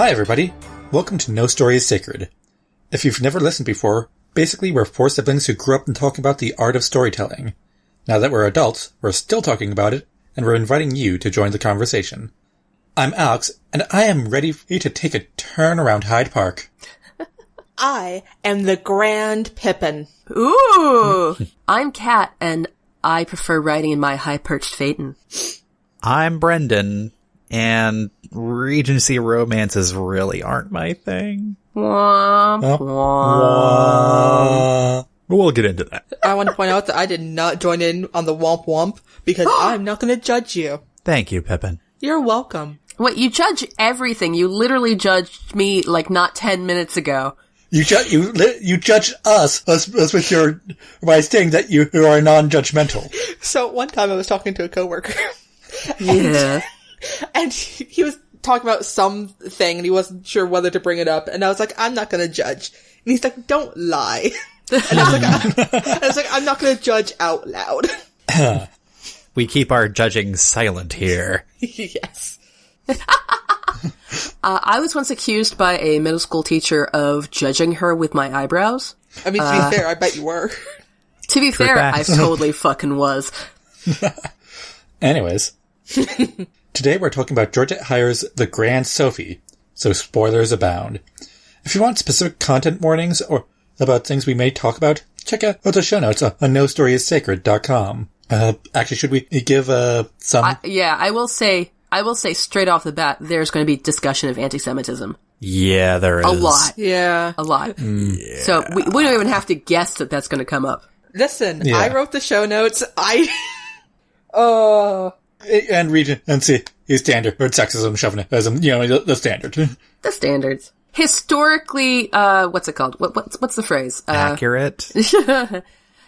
Hi everybody, welcome to No Story is Sacred. If you've never listened before, basically we're four siblings who grew up and talking about the art of storytelling. Now that we're adults, we're still talking about it, and we're inviting you to join the conversation. I'm Alex, and I am ready for you to take a turn around Hyde Park. I am the Grand Pippin. Ooh! I'm Kat, and I prefer riding in my high-perched phaeton. I'm Brendan, and Regency romances really aren't my thing. Womp, womp. We'll get into that. I want to point out that I did not join in on the womp womp because I'm not going to judge you. Thank you, Pippin. You're welcome. Wait, you judge everything. You literally judged me like not 10 minutes ago. You judge us with your, by saying that you are non-judgmental. So one time I was talking to a coworker. Yeah. And he was talking about something and he wasn't sure whether to bring it up. And I was like, I'm not going to judge. And he's like, don't lie. And I was like, I'm not going to judge out loud. We keep our judging silent here. Yes. I was once accused by a middle school teacher of judging her with my eyebrows. I mean, to be fair, I bet you were. To be fair, I totally fucking was. Anyways, today we're talking about Georgette Heyer's The Grand Sophy, so spoilers abound. If you want specific content warnings or about things we may talk about, check out the show notes on nostorysacred.com. Actually, should we give some... I will say straight off the bat, there's going to be discussion of anti-Semitism. Yeah, there is. A lot. Yeah. A lot. Yeah. So we don't even have to guess that that's going to come up. Listen, Yeah. I wrote the show notes. And Regency is standard, or sexism, chauvinism, the standard. The standards. Historically, what's it called? What's the phrase? Accurate?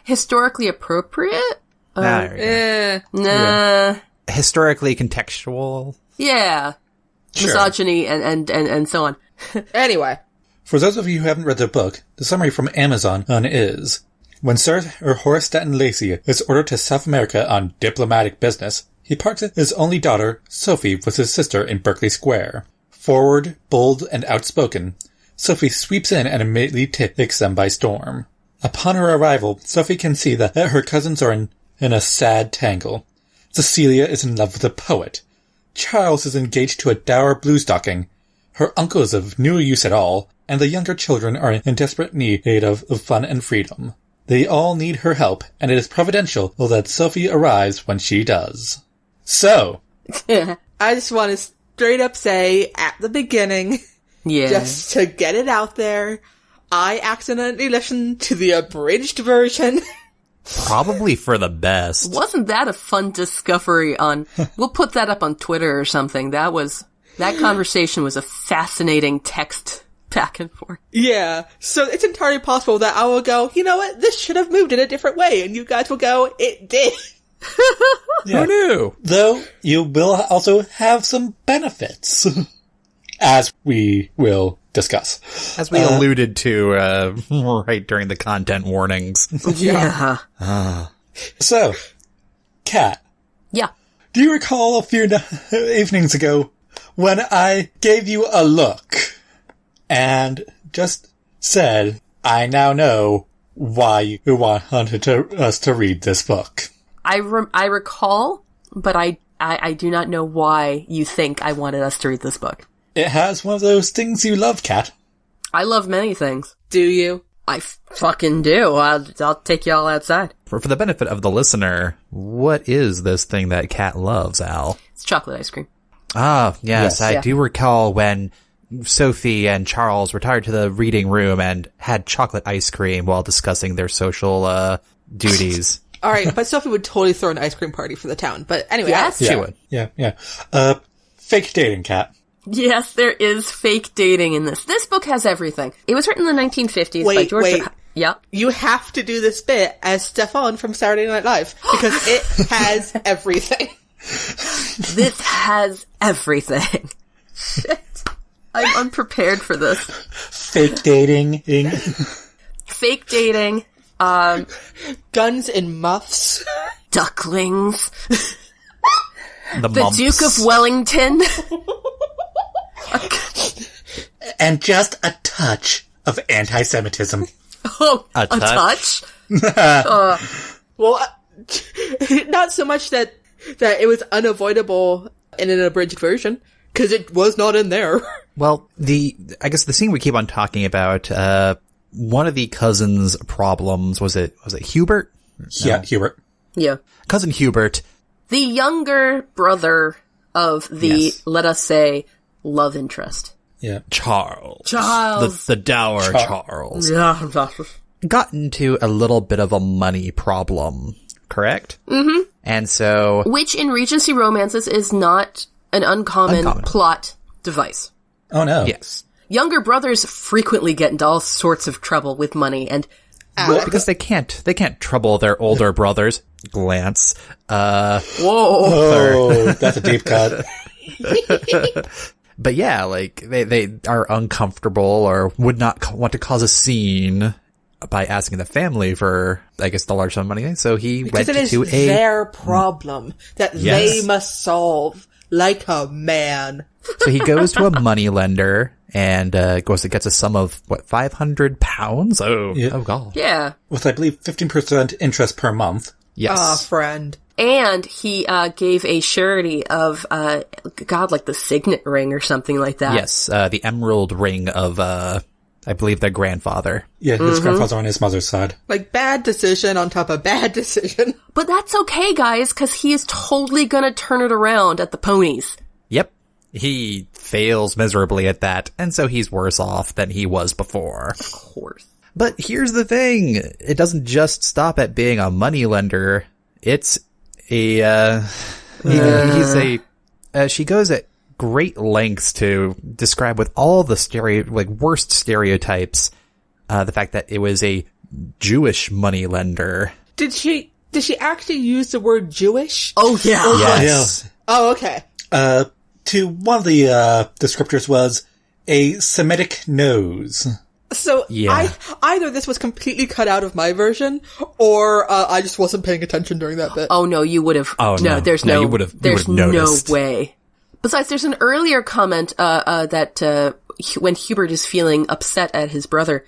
Historically appropriate? Nah. Nah. Historically contextual? Yeah. Sure. Misogyny and so on. Anyway. For those of you who haven't read the book, the summary from Amazon is, when Sir Horace Stanton Lacey is ordered to South America on diplomatic business, he parks his only daughter, Sophie, with his sister in Berkeley Square. Forward, bold, and outspoken, Sophie sweeps in and immediately takes them by storm. Upon her arrival, Sophie can see that her cousins are in a sad tangle. Cecilia is in love with a poet. Charles is engaged to a dour bluestocking. Her uncle is of no use at all, and the younger children are in desperate need of fun and freedom. They all need her help, and it is providential that Sophie arrives when she does. So, I just want to straight up say, at the beginning, Yeah. just to get it out there, I accidentally listened to the abridged version. Probably for the best. Wasn't that a fun discovery on... We'll put that up on Twitter or something. That conversation was a fascinating text back and forth. Yeah, so it's entirely possible that I will go, you know what, this should have moved in a different way, and you guys will go, it did. yeah. Who knew? Though, you will also have some benefits, as we will discuss. As we alluded to right during the content warnings. Yeah. So, Kat, Yeah. do you recall a few evenings ago when I gave you a look and just said, I now know why you wanted us to read this book? I recall, but I do not know why you think I wanted us to read this book. It has one of those things you love, Kat. I love many things. Do you? I fucking do. I'll take y'all outside. For the benefit of the listener, what is this thing that Kat loves, Al? It's chocolate ice cream. Ah, yes, I Yeah. do recall when Sophie and Charles retired to the reading room and had chocolate ice cream while discussing their social duties. Alright, but Sophie would totally throw an ice cream party for the town. But anyway, Yes. She would. Yeah. Fake dating, Kat. Yes, there is fake dating in this. This book has everything. It was written in the 1950s by Georgette. Yeah. You have to do this bit as Stefan from Saturday Night Live, because it has everything. This has everything. Shit. I'm unprepared for this. Fake dating. Fake dating. Guns and muffs. Ducklings. The The mumps. Duke of Wellington. And just a touch of anti-Semitism. Oh, a touch? Well, not so much that it was unavoidable in an abridged version, because it was not in there. Well, I guess the scene we keep on talking about, one of the cousins' problems, was it Hubert? Yeah, Hubert. Yeah. Cousin Hubert. The younger brother of the, Yes. let us say, love interest. Yeah. Charles. The dour Charles. Yeah. Got into a little bit of a money problem, correct? Mm-hmm. And so... Which in Regency romances is not an uncommon plot device. Oh, no. Yes. Younger brothers frequently get into all sorts of trouble with money, and Because they can't trouble their older brothers. Glance. whoa. Oh, that's a deep cut. But yeah, like, they are uncomfortable or would not want to cause a scene by asking the family for, I guess, the large sum of money. So he Because went it is to their problem that Yes. they must solve like a man. So he goes to a money lender and gets a sum of, what, £500? Oh, Yeah. oh god. Yeah. With, I believe, 15% interest per month. Yes. Friend. And he gave a surety of, like the signet ring or something like that. Yes, the emerald ring of, I believe their grandfather. Yeah, his grandfather on his mother's side. Like, bad decision on top of bad decision. But that's okay, guys, because he is totally gonna turn it around at the ponies. Yep. He fails miserably at that, and so he's worse off than he was before. Of course. But here's the thing. It doesn't just stop at being a moneylender. It's she goes at great lengths to describe with all the worst stereotypes, the fact that it was a Jewish moneylender. Did she actually use the word Jewish? Oh, yeah. Yes. Oh, okay. To one of the descriptors was a Semitic nose. So, Yeah. either this was completely cut out of my version, or I just wasn't paying attention during that bit. Oh, no, you would have. Oh, no. There's No, no. you would've There's noticed. no way. Besides, there's an earlier comment that when Hubert is feeling upset at his brother,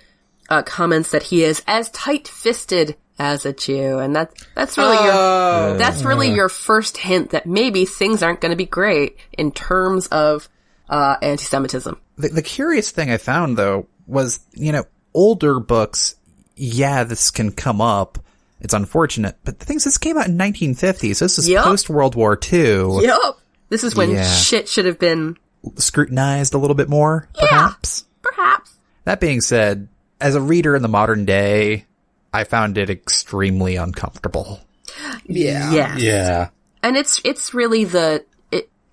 comments that he is as tight-fisted as a Jew, and that's really your first hint that maybe things aren't going to be great in terms of anti-Semitism. The curious thing I found, though, was, older books, this can come up. It's unfortunate. But the thing is, this came out in 1950, so this is post-World War II. Yep. This is when shit should have been Scrutinized a little bit more, perhaps. Perhaps. That being said, as a reader in the modern day, I found it extremely uncomfortable. Yeah. Yes. Yeah. And it's really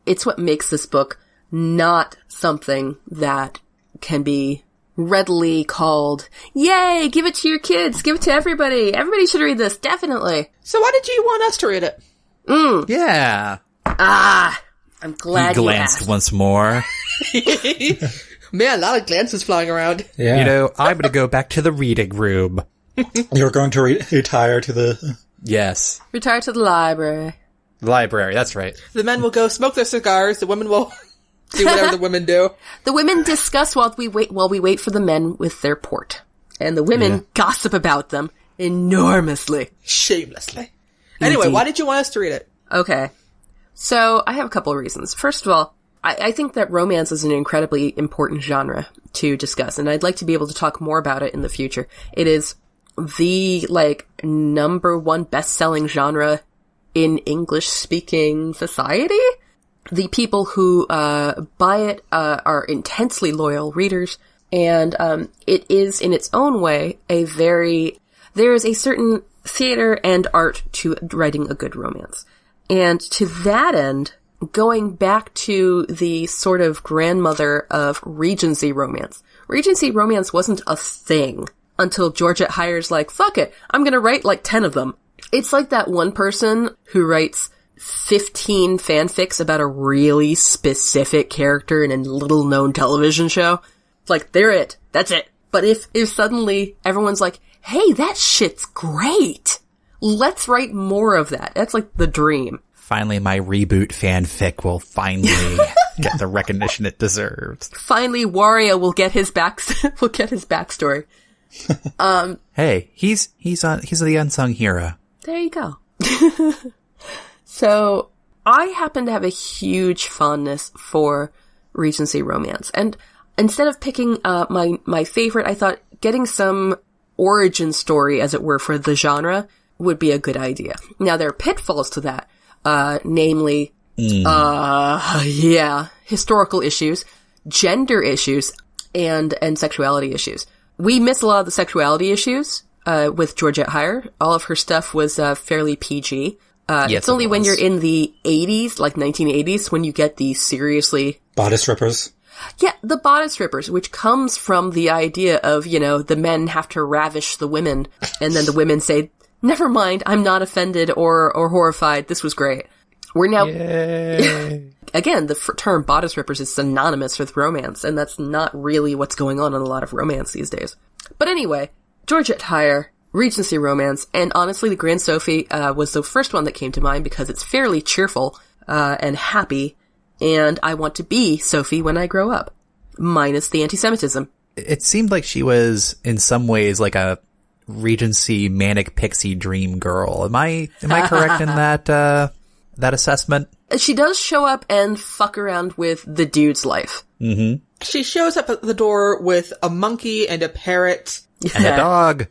it's what makes this book not something that can be readily called, yay, give it to your kids, give it to everybody. Everybody should read this, definitely. So why did you want us to read it? Yeah. I'm glad He you glanced asked. once more. Man, a lot of glances flying around. Yeah. I'm going to go back to the reading room. You're going to retire to the... Yes. Retire to the library. Library, that's right. The men will go smoke their cigars, the women will do whatever the women do. The women discuss while we wait for the men with their port. And the women gossip about them enormously. Shamelessly. Anyway, why did you want us to read it? Okay. So, I have a couple of reasons. First of all, I think that romance is an incredibly important genre to discuss, and I'd like to be able to talk more about it in the future. It is the, number one best-selling genre in English-speaking society. The people who buy it are intensely loyal readers, and it is, in its own way, there is a certain theater and art to writing a good romance. And to that end, going back to the sort of grandmother of Regency romance. Regency romance wasn't a thing until Georgette Heyer's like, fuck it, I'm gonna write 10 of them. It's like that one person who writes 15 fanfics about a really specific character in a little-known television show. It's they're it. That's it. But if suddenly everyone's like, hey, that shit's great, let's write more of that. That's the dream. Finally, my reboot fanfic will finally get the recognition it deserves. Finally, Wario will get his backstory. Hey, he's the unsung hero. There you go. So, I happen to have a huge fondness for Regency romance. And instead of picking my favorite, I thought getting some origin story, as it were, for the genre would be a good idea. Now, there are pitfalls to that. Namely, historical issues, gender issues, and sexuality issues. We miss a lot of the sexuality issues, with Georgette Heyer. All of her stuff was, fairly PG. Yes, it's only when you're in the 80s, like 1980s, when you get the seriously... Bodice rippers. Yeah, the bodice rippers, which comes from the idea of, the men have to ravish the women, and then the women say, never mind, I'm not offended or horrified, this was great. We're now... Again, the term bodice rippers is synonymous with romance, and that's not really what's going on in a lot of romance these days. But anyway, Georgette Heyer, Regency romance, and honestly, the Grand Sophy was the first one that came to mind because it's fairly cheerful and happy, and I want to be Sophie when I grow up, minus the anti-Semitism. It seemed like she was, in some ways, like a Regency manic pixie dream girl. Am I correct in that assessment? She does show up and fuck around with the dude's life. Mm-hmm. She shows up at the door with a monkey and a parrot. And a dog.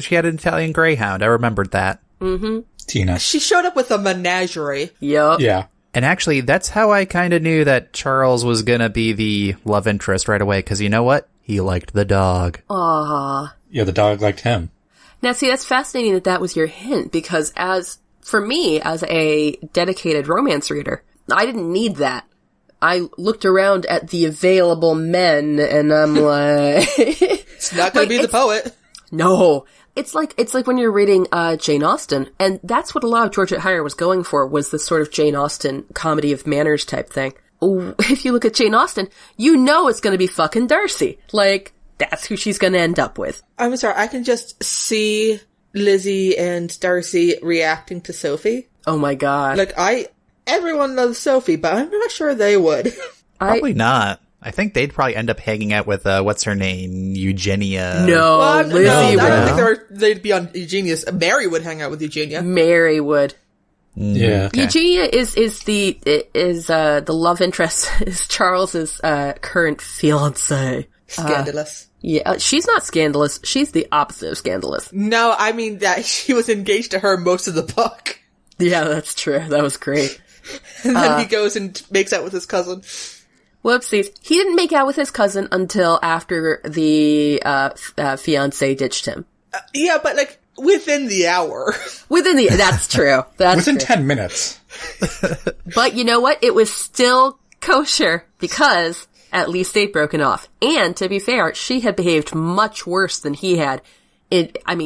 She had an Italian greyhound. I remembered that. Mm-hmm. Tina. She showed up with a menagerie. Yup. Yeah. And actually, that's how I kind of knew that Charles was gonna be the love interest right away, because you know what? He liked the dog. Aww. Yeah, the dog liked him. Now, see, that's fascinating that was your hint, because for me, as a dedicated romance reader, I didn't need that. I looked around at the available men, and I'm like... It's not gonna be the poet. No. It's like when you're reading Jane Austen, and that's what a lot of Georgette Heyer was going for, was this sort of Jane Austen comedy of manners type thing. If you look at Jane Austen, you know it's gonna be fucking Darcy. Like, that's who she's gonna end up with. I'm sorry, I can just see Lizzie and Darcy reacting to Sophie. Oh my god. Like, everyone loves Sophie, but I'm not sure they would. Probably not. I think they'd probably end up hanging out with, what's her name? Eugenia. No, Well, Lizzie I would. don't think they'd be on Eugenia's. Mary would hang out with Eugenia. Mary would. Yeah. Okay. Eugenia is the love interest, is Charles's, current fiancée. Scandalous. Yeah, she's not scandalous. She's the opposite of scandalous. No, I mean that she was engaged to her most of the book. Yeah, that's true. That was great. And then he goes and makes out with his cousin. Whoopsies. He didn't make out with his cousin until after the fiancé ditched him. Yeah, but like within the hour. That's true. That's Within true. 10 minutes. But you know what? It was still kosher because at least they'd broken off. And to be fair, she had behaved much worse than he had.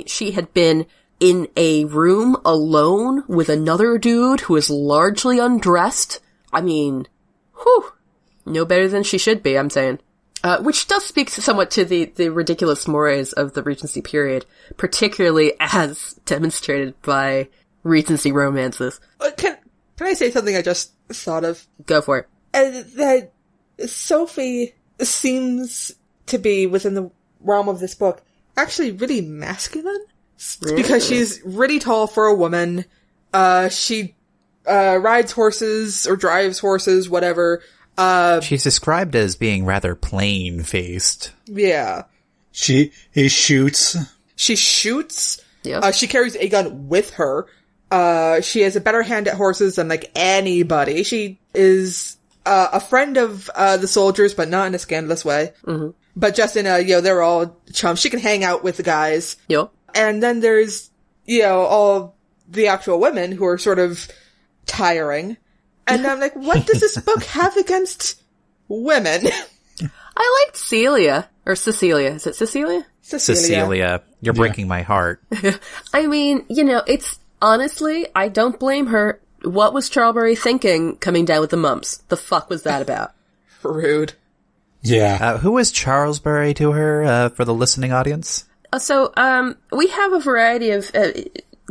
She had been in a room alone with another dude who was largely undressed. Whew. No better than she should be, I'm saying. Which does speak somewhat to the ridiculous mores of the Regency period, particularly as demonstrated by Regency romances. Can I say something I just thought of? Go for it. That Sophie seems to be, within the realm of this book, actually really masculine. Really? Because she's really tall for a woman. She rides horses or drives horses, whatever. She's described as being rather plain-faced. Yeah. He shoots. She shoots. Yeah. She carries a gun with her. She has a better hand at horses than like anybody. She is a friend of the soldiers, but not in a scandalous way. Mm-hmm. But just in a, they're all chums. She can hang out with the guys. Yep. And then there's, all the actual women who are sort of tiring. And I'm like, what does this book have against women? I liked Celia. Or Cecilia. Is it Cecilia? Cecilia. You're breaking my heart. It's honestly, I don't blame her. What was Charlbury thinking coming down with the mumps? The fuck was that about? Rude. Yeah. Who was Charlesbury to her, for the listening audience? So, we have a variety of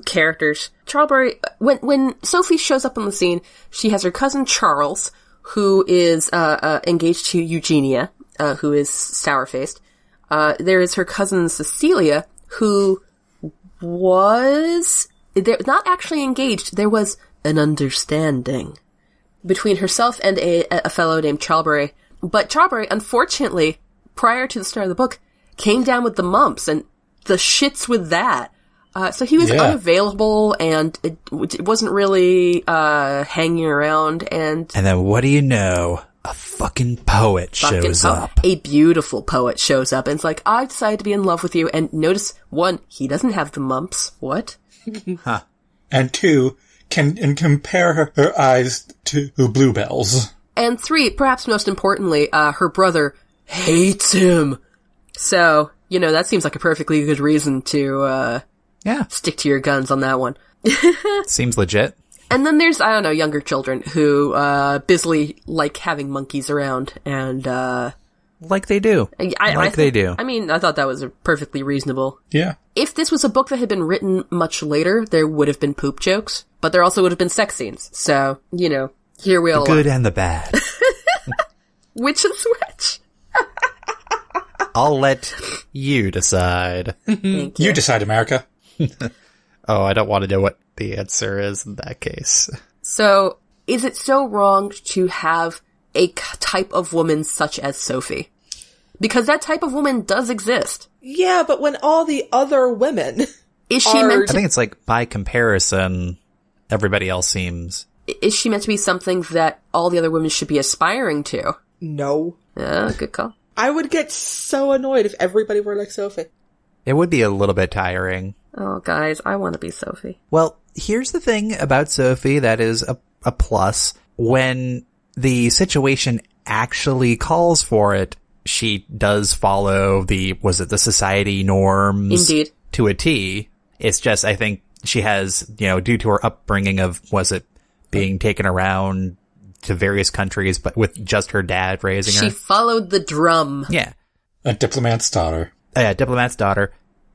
characters. Charlbury, when Sophie shows up on the scene, she has her cousin Charles, who is engaged to Eugenia, who is sour-faced. There is her cousin Cecilia, who was they're not actually engaged. There was an understanding between herself and a fellow named Chaubery. But Chaubery, unfortunately, prior to the start of the book, came down with the mumps and the shits with that. So he was unavailable, and it wasn't really hanging around. And then what do you know? A fucking poet shows up. A beautiful poet shows up and it's like, I decided to be in love with you. And notice, 1, he doesn't have the mumps. What? Huh. And 2, can compare her eyes to bluebells. And 3, perhaps most importantly, her brother hates him. So, that seems like a perfectly good reason to stick to your guns on that one. Seems legit. And then there's, younger children who busily like having monkeys around and like they do. They do. I mean, I thought that was perfectly reasonable. Yeah. If this was a book that had been written much later, there would have been poop jokes, but there also would have been sex scenes. So, here we all are. The good are. and the bad. Which is which? I'll let you decide. Thank you. You decide, America. Oh, I don't want to know what the answer is in that case. So, is it so wrong to have a type of woman such as Sophie? Because that type of woman does exist. Yeah, but when all the other women is she meant to... I think it's like, by comparison, everybody else seems... Is she meant to be something that all the other women should be aspiring to? No. Good call. I would get so annoyed if everybody were like Sophie. It would be a little bit tiring. Oh, guys, I want to be Sophie. Well, here's the thing about Sophie that is a plus. When the situation actually calls for it, she does follow the society norms. Indeed. To a T. It's just, I think she has, due to her upbringing of, being taken around to various countries, but with just her dad raising her. She followed the drum. Yeah. A diplomat's daughter. Diplomat's daughter.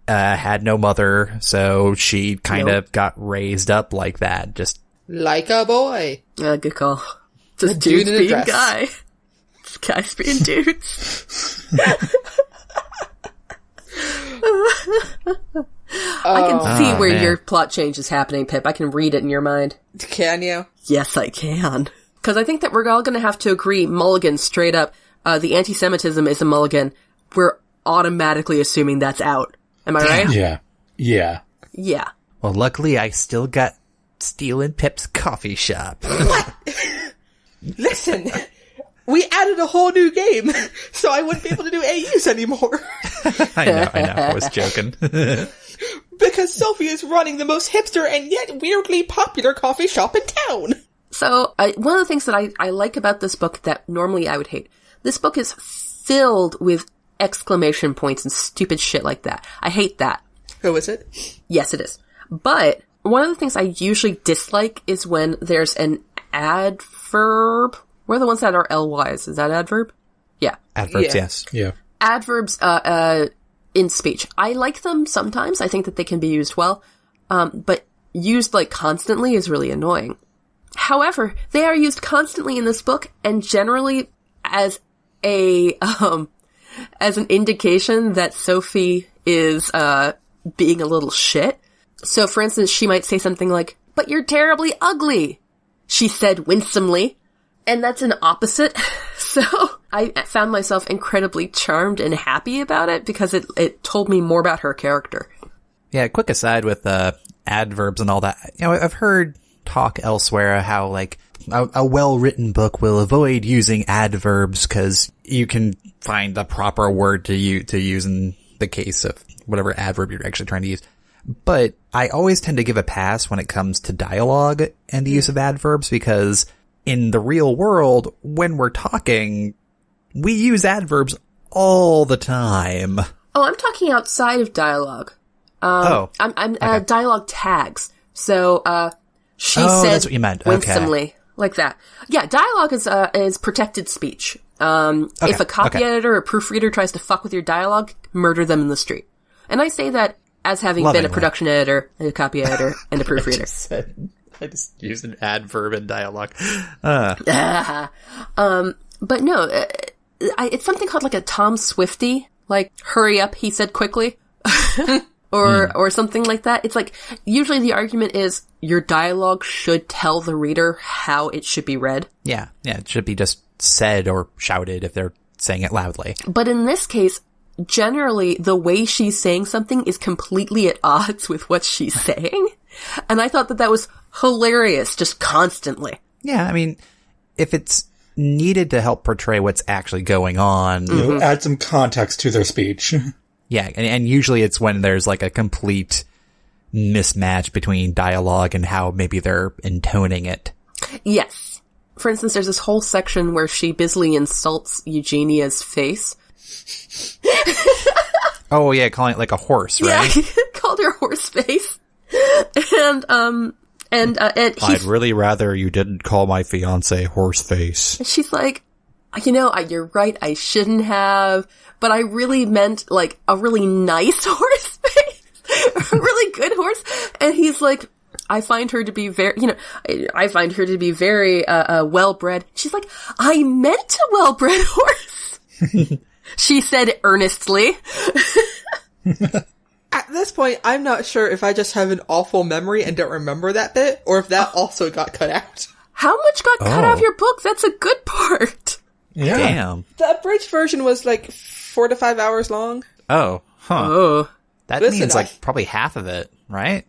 Had no mother, so she kind of got raised up like that. Just like a boy. Good call. Just dudes being guy. Guys being dudes. I can see where your plot change is happening, Pip. I can read it in your mind. Can you? Yes, I can. Because I think that we're all going to have to agree, mulligan, straight up, the anti-Semitism is a mulligan. We're automatically assuming that's out. Am I right? Yeah. Yeah. Yeah. Well, luckily I still got Stealin' Pip's coffee shop. What? Listen, we added a whole new game, so I wouldn't be able to do AUs anymore. I know. I was joking. Because Sophie is running the most hipster and yet weirdly popular coffee shop in town. So, one of the things that I like about this book that normally I would hate, this book is filled with exclamation points and stupid shit like that. I hate that. Oh, is it? Yes, it is. But one of the things I usually dislike is when there's an adverb. What are the ones that are LYs? Is that adverb? Yeah. Adverbs, yes. Yeah. Adverbs in speech. I like them sometimes. I think that they can be used well. But used constantly is really annoying. However, they are used constantly in this book and generally as as an indication that Sophie is being a little shit. So, for instance, she might say something like, "But you're terribly ugly," she said winsomely. And that's an opposite. So I found myself incredibly charmed and happy about it because it told me more about her character. Yeah, quick aside with adverbs and all that. I've heard talk elsewhere how a well-written book will avoid using adverbs because you can find the proper word to use in the case of whatever adverb you're actually trying to use. But I always tend to give a pass when it comes to dialogue and the use of adverbs because in the real world, when we're talking, we use adverbs all the time. Oh, I'm talking outside of dialogue. I'm okay. Dialogue tags. So, she said that's what you meant. winsomely. Okay. Like that. Yeah, dialogue is protected speech. If a copy editor or proofreader tries to fuck with your dialogue, murder them in the street. And I say that as having been a production editor, and a copy editor, and a proofreader. I just used an adverb in dialogue. But no, it's something called like a Tom Swifty, like, hurry up, he said quickly. Or something like that. It's like, usually the argument is your dialogue should tell the reader how it should be read. Yeah, it should be just said or shouted if they're saying it loudly. But in this case, generally, the way she's saying something is completely at odds with what she's saying. And I thought that was hilarious, just constantly. Yeah, I mean, if it's needed to help portray what's actually going on. Add some context to their speech. Yeah, and usually it's when there's like a complete mismatch between dialogue and how maybe they're intoning it. Yes. For instance, there's this whole section where she busily insults Eugenia's face. Oh yeah, calling it like a horse, right? Yeah, called her horse face. And I'd really rather you didn't call my fiancé horse face. She's like, you're right, I shouldn't have, but I really meant, like, a really nice horse face. A really good horse. And he's like, I find her to be very, well-bred. She's like, I meant a well-bred horse. She said earnestly. At this point, I'm not sure if I just have an awful memory and don't remember that bit, or if that also got cut out. How much got cut out of your book? That's a good part. Yeah. Damn. The abridged version was like 4 to 5 hours long. Oh, huh. Oh. That means like probably half of it, right?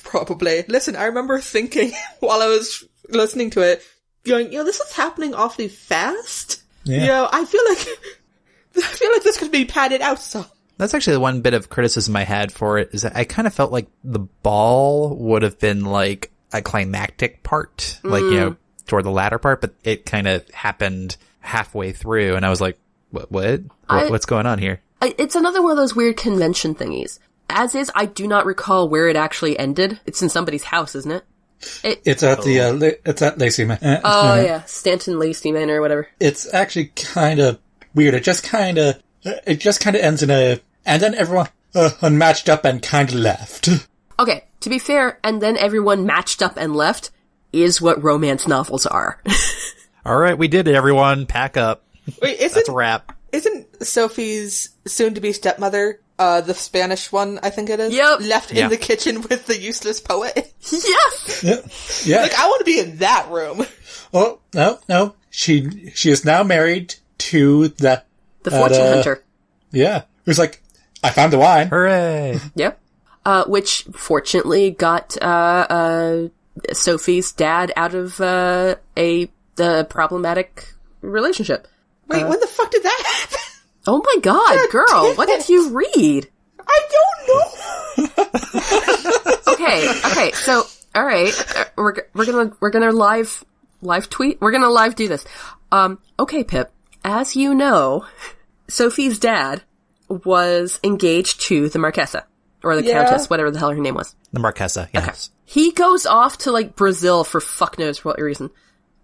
Probably. Listen, I remember thinking while I was listening to it, going, this is happening awfully fast. Yeah. I feel like this could be padded out some. That's actually the one bit of criticism I had for it, is that I kind of felt like the ball would have been like a climactic part, like, toward the latter part, but it kind of happened halfway through, and I was like, what's going on here? It's another one of those weird convention thingies. As is, I do not recall where it actually ended. It's in somebody's house, isn't it? It's at it's at Lacey Manor. Yeah, Stanton Lacey Manor or whatever. It's actually kind of weird. It just kind of ends in and then everyone matched up and kind of left. Okay, to be fair, and then everyone matched up and left is what romance novels are. All right, we did it, everyone. Pack up. Wait, that's a wrap. Isn't Sophie's soon-to-be stepmother, the Spanish one, I think it is? Yep. Left in the kitchen with the useless poet? Yes! Yeah. Like, I want to be in that room. Oh, no. She is now married to the fortune hunter. Yeah. Who's like, I found the wine. Hooray. Yep. Which fortunately got Sophie's dad out of the problematic relationship. Wait, when the fuck did that happen? Oh my god, girl, what did you read? I don't know. Okay, so, alright, we're gonna live tweet? We're gonna live do this. Okay, Pip, as you know, Sophie's dad was engaged to the Marquesa. Or the Countess, whatever the hell her name was. The Marquesa, yes. Okay. He goes off to, like, Brazil for fuck knows what reason.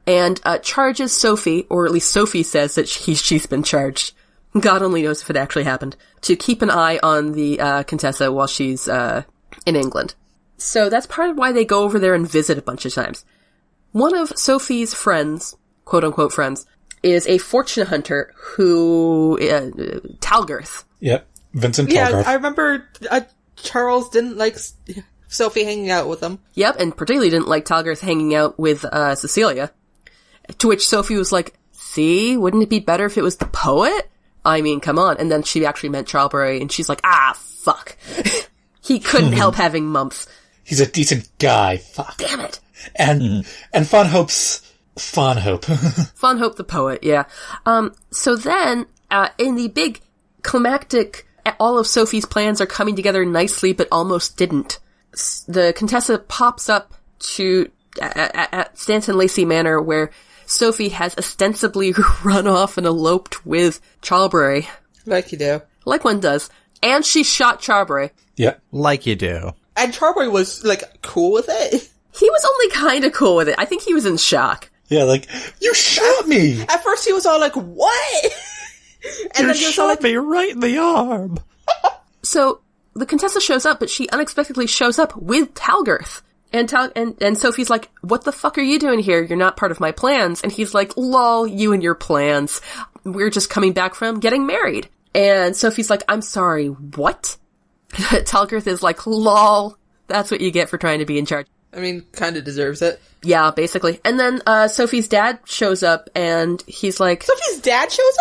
And, charges Sophie, or at least Sophie says that she's been charged. God only knows if it actually happened. To keep an eye on the, Contessa while she's, in England. So that's part of why they go over there and visit a bunch of times. One of Sophie's friends, quote-unquote friends, is a fortune hunter who, Talgarth. Yep. Vincent Talgarth. Yeah, I remember, Charles didn't like Sophie hanging out with him. Yep, and particularly didn't like Talgarth hanging out with, Cecilia. To which Sophie was like, see, wouldn't it be better if it was the poet? I mean, come on. And then she actually meant Charlbury, and she's like, fuck. He couldn't help having mumps. He's a decent guy. Fuck. Damn it. And Fawnhope's Fawnhope. Fawnhope the poet, yeah. So then, in the big climactic, all of Sophie's plans are coming together nicely, but almost didn't. The Contessa pops up at Stanton Lacey Manor, where Sophie has ostensibly run off and eloped with Charlbury. Like you do. Like one does. And she shot Charlbury. Yep. Like you do. And Charlbury was, like, cool with it. He was only kind of cool with it. I think he was in shock. Yeah, like, you shot me! At first he was all like, what? And then he was all like, me right in the arm. So, the Contessa shows up, but she unexpectedly shows up with Talgarth. And Sophie's like, what the fuck are you doing here? You're not part of my plans. And he's like, lol, you and your plans. We're just coming back from getting married. And Sophie's like, I'm sorry, what? Talgarth is like, lol, that's what you get for trying to be in charge. I mean, kind of deserves it. Yeah, basically. And then Sophie's dad shows up, and he's like... Sophie's dad shows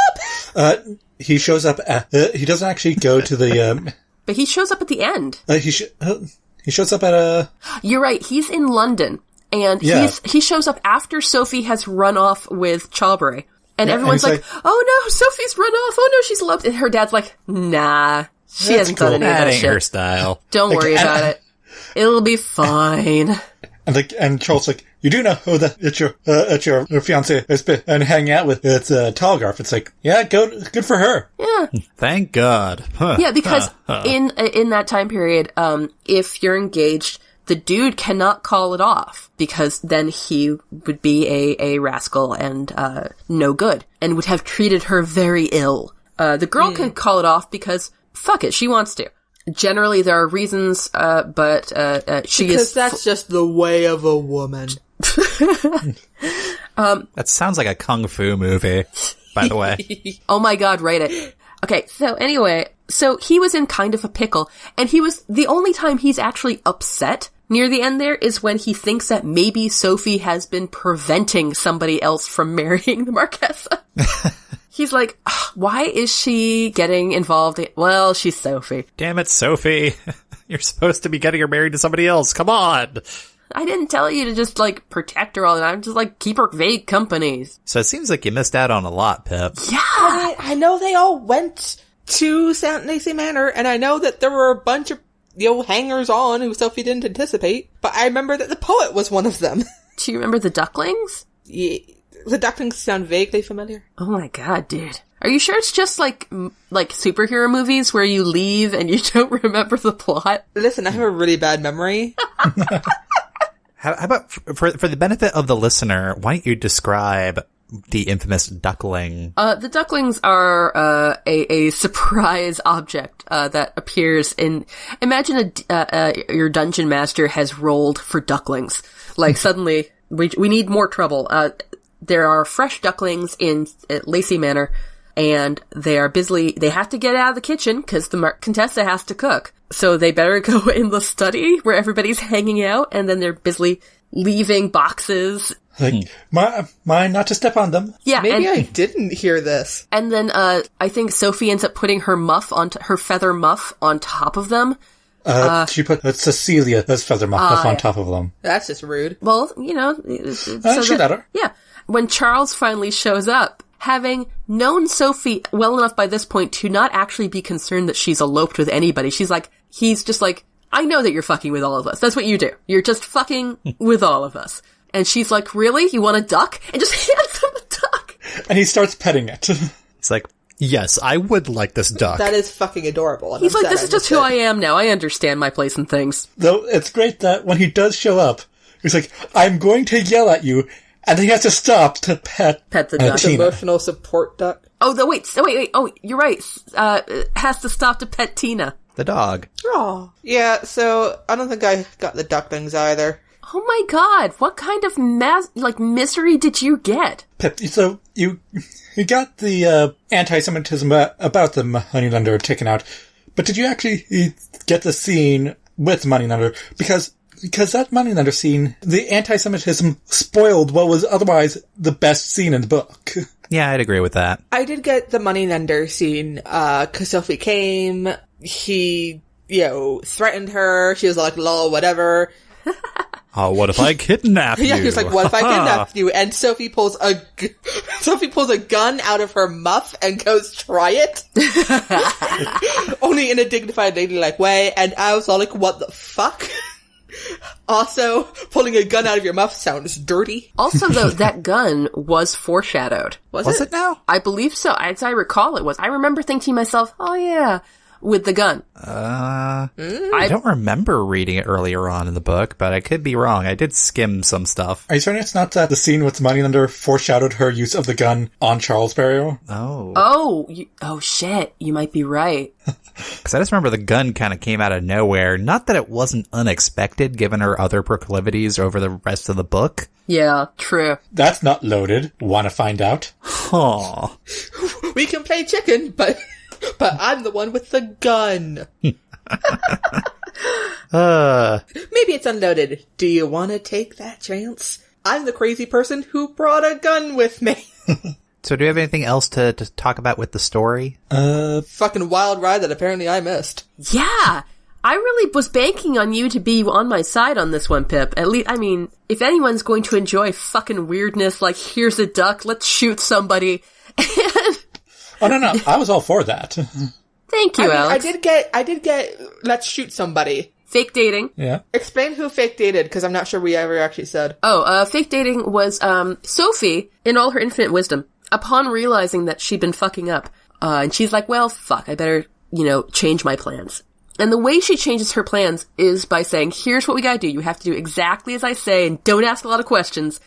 up? He shows up he doesn't actually go to the... But he shows up at the end. He shows up at You're right, he's in London, and he shows up after Sophie has run off with Chalbury. And everyone's like, oh no, Sophie's run off, oh no, she's eloped. And her dad's like, nah, she hasn't done any of that shit. That ain't her style. Don't worry about it. It'll be fine. And Charles like, you do know that it's your fiance has been and hanging out with Talgarth. It's like, yeah, good for her. Yeah. Thank God. Huh. Yeah, because in that time period, if you're engaged, the dude cannot call it off, because then he would be a rascal and no good, and would have treated her very ill. The girl can call it off because fuck it, she wants to. Generally, there are reasons, but she is... Because that's just the way of a woman. That sounds like a kung fu movie, by the way. Oh my god, write it. Okay, so anyway, so he was in kind of a pickle, and the only time he's actually upset near the end there is when he thinks that maybe Sophie has been preventing somebody else from marrying the Marquesa. He's like, why is she getting involved? Well, she's Sophie. Damn it, Sophie. You're supposed to be getting her married to somebody else. Come on. I didn't tell you to just, like, protect her all the time. Just, like, keep her vague companies. So it seems like you missed out on a lot, Pip. Yeah! I know they all went to St. Lacy Manor, and I know that there were a bunch of, hangers-on who Sophie didn't anticipate, but I remember that the poet was one of them. Do you remember the ducklings? Yeah, the ducklings sound vaguely familiar. Oh my god, dude. Are you sure it's just like superhero movies where you leave and you don't remember the plot? Listen, I have a really bad memory. How about, for the benefit of the listener, why don't you describe the infamous duckling? The ducklings are a surprise object that appears in... Imagine your dungeon master has rolled for ducklings. Like, suddenly, we need more trouble. There are fresh ducklings at Lacy Manor, and they have to get out of the kitchen because the Contessa has to cook. So they better go in the study where everybody's hanging out, and then they're busily leaving boxes. Like, mind not to step on them. Yeah, maybe I didn't hear this. And then I think Sophie ends up putting her her feather muff on top of them. She put Cecilia's feather muff on top of them. That's just rude. Well, she let her. Yeah. When Charles finally shows up, having known Sophie well enough by this point to not actually be concerned that she's eloped with anybody, he's just like, I know that you're fucking with all of us. That's what you do. You're just fucking with all of us. And she's like, really? You want a duck? And just hands him a duck. And he starts petting it. It's like, yes, I would like this duck. That is fucking adorable. He's like, this is just who I am now. I understand my place in things. Though it's great that when he does show up, he's like, I'm going to yell at you. And he has to stop to pet the duck. Emotional support duck. Oh, wait. Oh, you're right. Has to stop to pet Tina. The dog. Oh. Yeah, so I don't think I got the ducklings either. Oh my god, what kind of misery did you get? Pip, so you got the anti-Semitism about the Moneylender taken out, but did you actually get the scene with Moneylender? Because that Moneylender scene, the anti-Semitism spoiled what was otherwise the best scene in the book. Yeah, I'd agree with that. I did get the Moneylender scene, cause Sophie came, he, threatened her, she was like, lol, whatever. Oh, what if I kidnap you? Yeah, he was like, what if I kidnap you? And Sophie pulls a gun out of her muff and goes, try it. Only in a dignified, ladylike way. And I was all like, what the fuck? Also, pulling a gun out of your muff sounds dirty. Also, though, that gun was foreshadowed. Was it now? I believe so. As I recall, it was. I remember thinking to myself, oh yeah, with the gun. I don't remember reading it earlier on in the book, but I could be wrong. I did skim some stuff. Are you certain it's not that the scene with Moneylender foreshadowed her use of the gun on Charles Barrow? Oh. Oh, shit. You might be right. Because I just remember the gun kind of came out of nowhere. Not that it wasn't unexpected, given her other proclivities over the rest of the book. Yeah, true. That's not loaded. Want to find out? Huh. We can play chicken, but I'm the one with the gun. Maybe it's unloaded. Do you want to take that chance? I'm the crazy person who brought a gun with me. So do you have anything else to talk about with the story? Fucking wild ride that apparently I missed. Yeah! I really was banking on you to be on my side on this one, Pip. At least, I mean, if anyone's going to enjoy fucking weirdness, like, here's a duck, let's shoot somebody. Oh, no. I was all for that. Thank you, Alex. I did get, let's shoot somebody. Fake dating. Yeah. Explain who fake dated, because I'm not sure we ever actually said. Fake dating was, Sophie, in all her infinite wisdom, upon realizing that she'd been fucking up, and she's like, well, fuck, I better, change my plans. And the way she changes her plans is by saying, here's what we gotta do. You have to do exactly as I say and don't ask a lot of questions.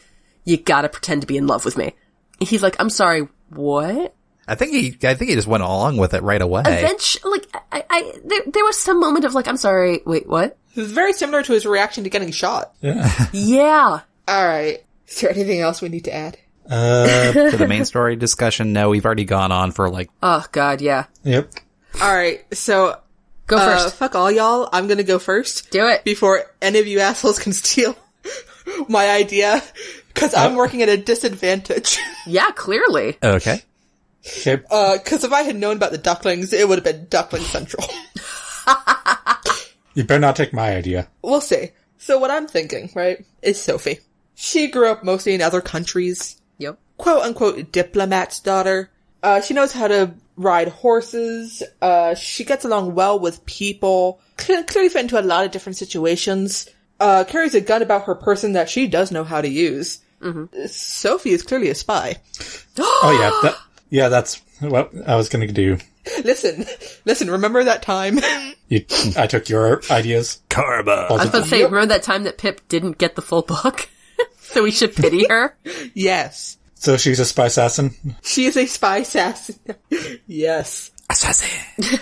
You gotta pretend to be in love with me. And he's like, I'm sorry, what? I think he just went along with it right away. Eventually, there was some moment of like, I'm sorry, wait, what? It was very similar to his reaction to getting shot. Yeah. Yeah. Alright. Is there anything else we need to add? For the main story discussion, no, we've already gone on for like... Oh, God, yeah. Yep. Alright, so... Go first. Fuck all y'all. I'm gonna go first. Do it. Before any of you assholes can steal my idea. Because I'm working at a disadvantage. Yeah, clearly. Okay. Okay. Because if I had known about the ducklings, it would have been Duckling Central. You better not take my idea. We'll see. So what I'm thinking, right, is Sophie. She grew up mostly in other countries. Yep. Quote-unquote diplomat's daughter. She knows how to ride horses. She gets along well with people. Clearly fit into a lot of different situations. Carries a gun about her person that she does know how to use. Mm-hmm. Sophie is clearly a spy. Oh, yeah. That's what I was going to do. Listen, remember that time? I took your ideas. Karma. I was about to say, remember that time that Pip didn't get the full book? So we should pity her? Yes. So she's a spy assassin? She is a spy assassin. Yes. Assassin.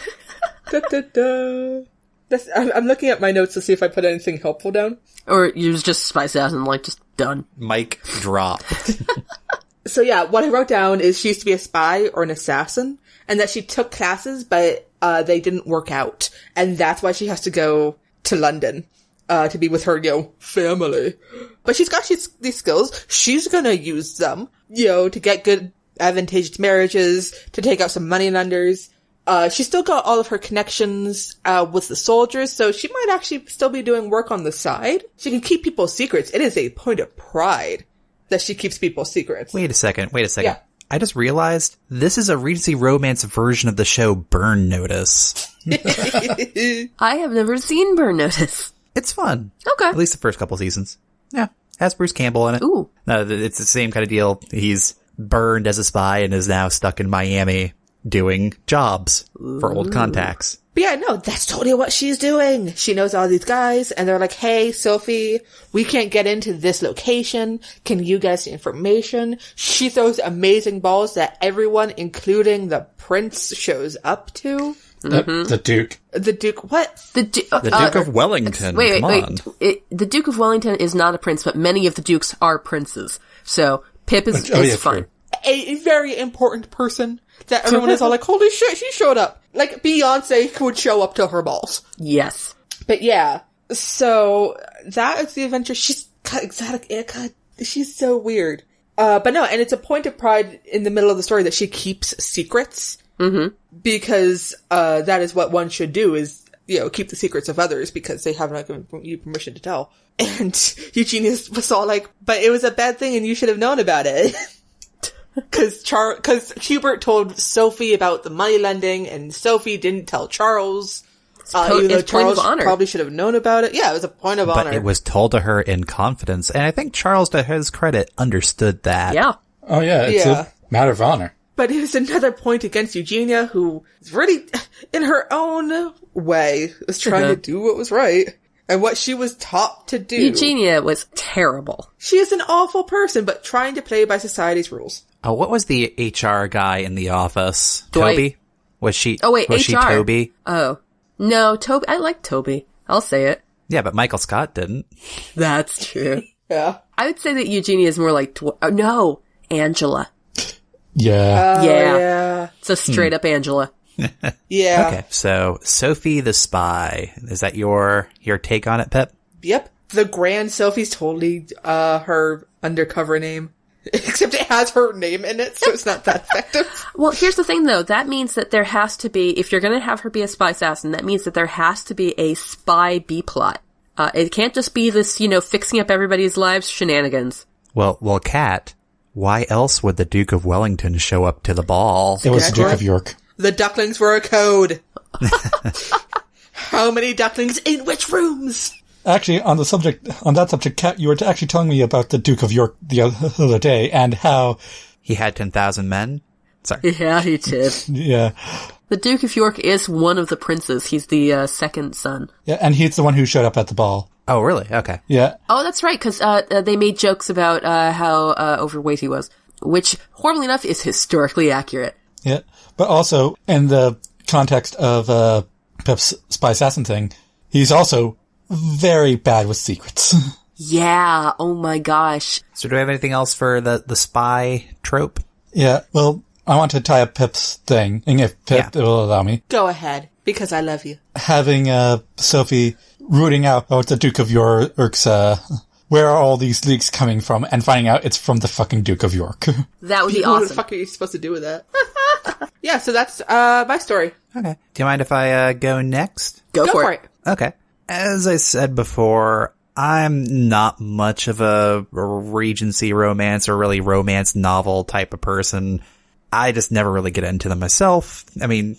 Da, da, da. I'm looking at my notes to see if I put anything helpful down. Or you're just spy assassin, like, just done. Mic drop. So yeah, what I wrote down is she used to be a spy or an assassin, and that she took classes, but they didn't work out. And that's why she has to go to London to be with her, family. But she's got these skills. She's gonna use them, to get good, advantageous marriages, to take out some money lenders. She's still got all of her connections with the soldiers, so she might actually still be doing work on the side. She can keep people's secrets. It is a point of pride that she keeps people's secrets. Wait a second. Yeah. I just realized this is a Regency Romance version of the show Burn Notice. I have never seen Burn Notice. It's fun. Okay. At least the first couple seasons. Yeah. Has Bruce Campbell in it. Ooh. No, it's the same kind of deal. He's burned as a spy and is now stuck in Miami doing jobs for old contacts. But yeah, no, that's totally what she's doing. She knows all these guys, and they're like, hey, Sophie, we can't get into this location. Can you get us the information? She throws amazing balls that everyone, including the prince, shows up to. Mm-hmm. The Duke. The Duke, what? The Duke of Wellington. Wait. The Duke of Wellington is not a prince, but many of the dukes are princes. So Pip is fine. True. A very important person that everyone is all like, holy shit, she showed up. Like, Beyonce would show up to her balls. Yes. But yeah, so that is the adventure. She's exotic. She's so weird. But no, and it's a point of pride in the middle of the story that she keeps secrets. Mm-hmm. Because, that is what one should do is, keep the secrets of others because they have not given you permission to tell. And Eugenia was all like, but it was a bad thing and you should have known about it. Cause Hubert told Sophie about the money lending and Sophie didn't tell Charles. Even though Charles probably should have known about it. Yeah, it was a point of honor. But it was told to her in confidence. And I think Charles, to his credit, understood that. Yeah. Oh yeah, it's a matter of honor. But it was another point against Eugenia, who really, in her own way, was trying to do what was right. And what she was taught to do. Eugenia was terrible. She is an awful person, but trying to play by society's rules. Oh, what was the HR guy in the office? Dwight. Toby? Was she? Oh wait, was HR. she Toby? Oh. No, Toby. I like Toby. I'll say it. Yeah, but Michael Scott didn't. That's true. Yeah. I would say that Eugenia is more like, no, Angela. Yeah. Yeah. It's a straight up Angela. Yeah. Okay, so Sophie the Spy. Is that your take on it, Pip? Yep. The Grand Sophy's totally, her undercover name. Except it has her name in it, so it's not that effective. Well, here's the thing, though. That means that there has to be, if you're going to have her be a spy assassin, that means that there has to be a spy B-plot. It can't just be this, fixing up everybody's lives shenanigans. Well, Kat, why else would the Duke of Wellington show up to the ball? It was the Duke of York. The ducklings were a code. How many ducklings in which rooms? Actually, on that subject, Kat, you were actually telling me about the Duke of York the other day and how he had 10,000 men? Sorry. Yeah, he did. Yeah. The Duke of York is one of the princes. He's the second son. Yeah, and he's the one who showed up at the ball. Oh, really? Okay. Yeah. Oh, that's right, because they made jokes about how overweight he was, which, horribly enough, is historically accurate. Yeah. But also, in the context of Pip's spy assassin thing, he's also very bad with secrets. Yeah, oh my gosh. So do we have anything else for the spy trope? Yeah, well, I want to tie up Pip's thing, and if Pip will allow me. Go ahead, because I love you. Having Sophie rooting out, it's the Duke of York's, where are all these leaks coming from, and finding out it's from the fucking Duke of York. That would be What the awesome. fuck are you supposed to do with that? Yeah, so that's my story. Okay. Do you mind if I go next? Go for it. Okay. As I said before, I'm not much of a Regency romance or really romance novel type of person. I just never really get into them myself. I mean,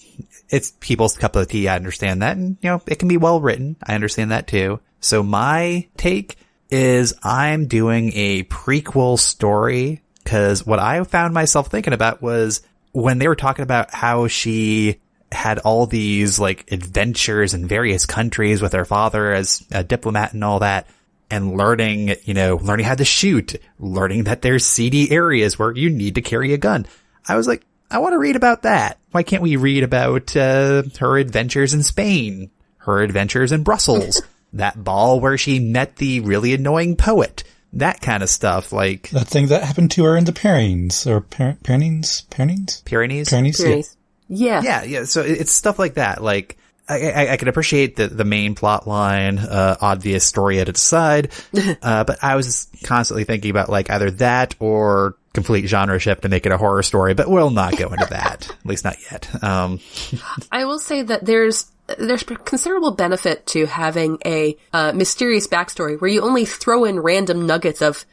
it's people's cup of tea. I understand that. And, it can be well written. I understand that too. So my take is I'm doing a prequel story, because what I found myself thinking about was when they were talking about how she had all these adventures in various countries with her father as a diplomat and all that, and learning how to shoot, learning that there's seedy areas where you need to carry a gun. I was like, I want to read about that. Why can't we read about her adventures in Spain, her adventures in Brussels, that ball where she met the really annoying poet, that kind of stuff. That thing that happened to her in the Pyrenees, or Pyrenees? Yeah. So it's stuff like that. I can appreciate the main plot line, obvious story at its side. But I was constantly thinking about either that or complete genre shift to make it a horror story, but we'll not go into that. At least not yet. I will say that there's considerable benefit to having a mysterious backstory where you only throw in random nuggets of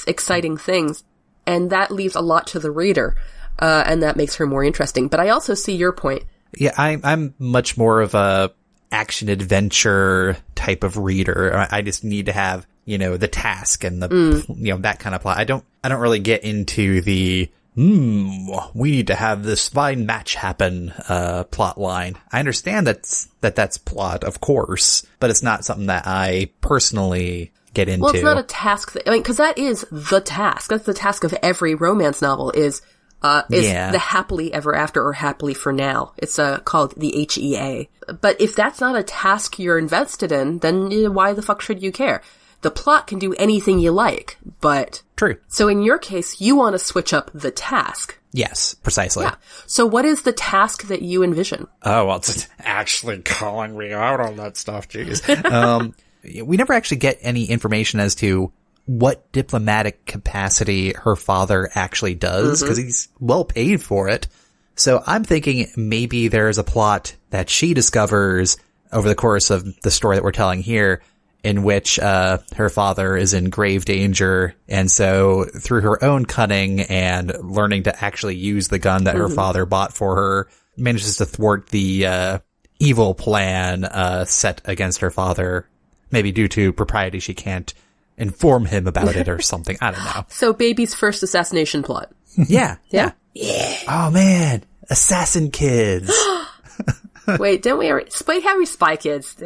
exciting things, and that leaves a lot to the reader. And that makes her more interesting. But I also see your point. Yeah, I'm much more of a action adventure type of reader. I just need to have, the task and the, that kind of plot. I don't really get into the, we need to have this fine match happen, plot line. I understand that's plot, of course, but it's not something that I personally get into. Well, it's not a task because that is the task. That's the task of every romance novel is the happily ever after or happily for now. It's called the HEA. But if that's not a task you're invested in, then why the fuck should you care? The plot can do anything you like, but... True. So in your case, you want to switch up the task. Yes, precisely. Yeah. So what is the task that you envision? Oh, well, it's actually calling me out on that stuff, jeez. We never actually get any information as to what diplomatic capacity her father actually does, because he's well paid for it. So I'm thinking maybe there's a plot that she discovers over the course of the story that we're telling here, in which her father is in grave danger, and so through her own cunning and learning to actually use the gun that her father bought for her, manages to thwart the evil plan set against her father. Maybe due to propriety, she can't inform him about it or something. I don't know. So baby's first assassination plot. Yeah. Yeah. Oh man, assassin kids. Wait, didn't we have Spy Kids?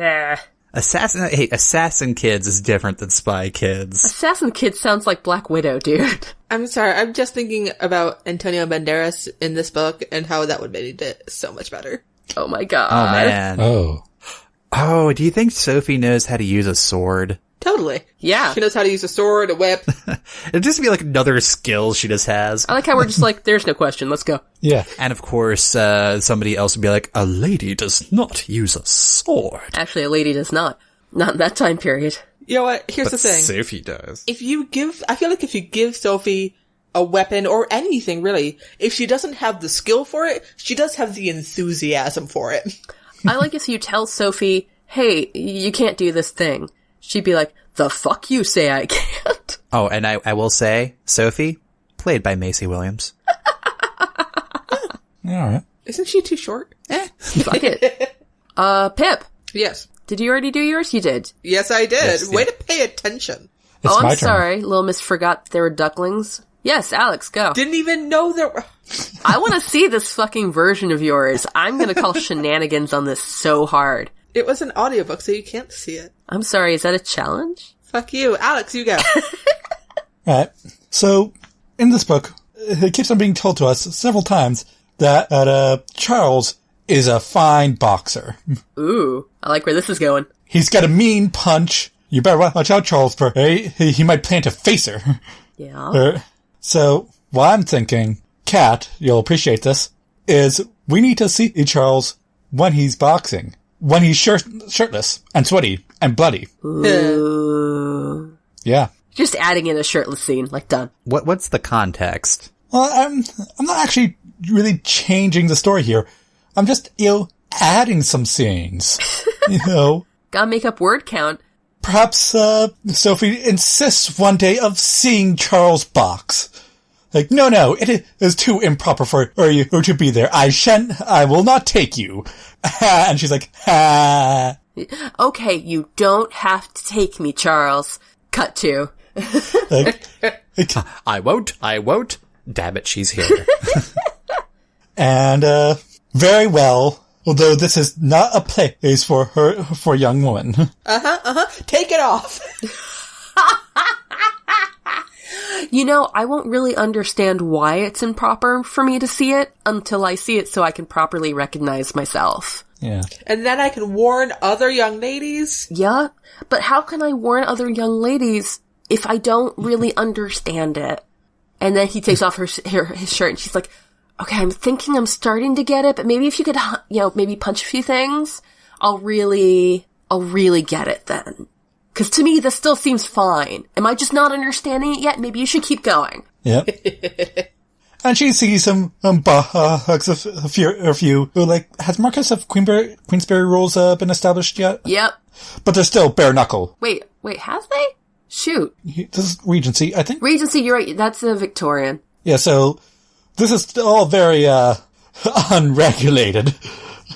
Assassin kids is different than spy kids. Assassin Kids sounds like Black Widow, dude. I'm sorry, I'm just thinking about Antonio Banderas in this book and how that would make it so much better. Oh my god. Oh man. Oh, do you think Sophie knows how to use a sword? Totally. Yeah. She knows how to use a sword, a whip. It'd just be like another skill she just has. I like how we're just like, there's no question, let's go. Yeah. And of course, somebody else would be like, a lady does not use a sword. Actually, a lady does not. Not in that time period. You know what? Here's the thing. Sophie does. I feel like if you give Sophie a weapon or anything really, if she doesn't have the skill for it, she does have the enthusiasm for it. I like if you tell Sophie, hey, you can't do this thing. She'd be like, the fuck you say I can't? Oh, and I will say, Sophie, played by Macy Williams. Alright. Isn't she too short? Fuck it. Pip. Yes. Did you already do yours? You did. Yes, I did. Yes, Way to pay attention. It's I'm my turn. sorry. Little Miss forgot there were ducklings. Yes, Alex, go. Didn't even know there were... I want to see this fucking version of yours. I'm going to call shenanigans on this so hard. It was an audiobook, so you can't see it. I'm sorry, is that a challenge? Fuck you. Alex, you go. Alright. So, in this book, it keeps on being told to us several times that Charles is a fine boxer. Ooh, I like where this is going. He's got a mean punch. You better watch out, Charles, for he might plant a facer. Yeah. So, what I'm thinking, Kat, you'll appreciate this, is we need to see Charles when he's boxing. When he's shirtless and sweaty and bloody. Ooh. Yeah. Just adding in a shirtless scene, like done. What's the context? Well, I'm not actually really changing the story here. I'm just, adding some scenes. Gotta make up word count. Perhaps, Sophie insists one day of seeing Charles box. Like, no, it is too improper for you to be there. I will not take you. And she's like, ha. Okay, you don't have to take me, Charles. Cut to. I won't. Damn it, she's here. And, very well. Although this is not a place for a young woman. Take it off. I won't really understand why it's improper for me to see it until I see it so I can properly recognize myself. Yeah. And then I can warn other young ladies. Yeah, but how can I warn other young ladies if I don't really understand it? And then he takes off his shirt and she's like, okay, I'm thinking I'm starting to get it, but maybe if you could, maybe punch a few things, I'll really get it then. Cause to me, this still seems fine. Am I just not understanding it yet? Maybe you should keep going. Yep. And she sees some, hugs a few who has Marcus of Queensberry rules, been established yet? Yep. But they're still bare knuckle. Wait, have they? Shoot. This is Regency, I think. Regency, you're right. That's a Victorian. Yeah, so this is all very, unregulated.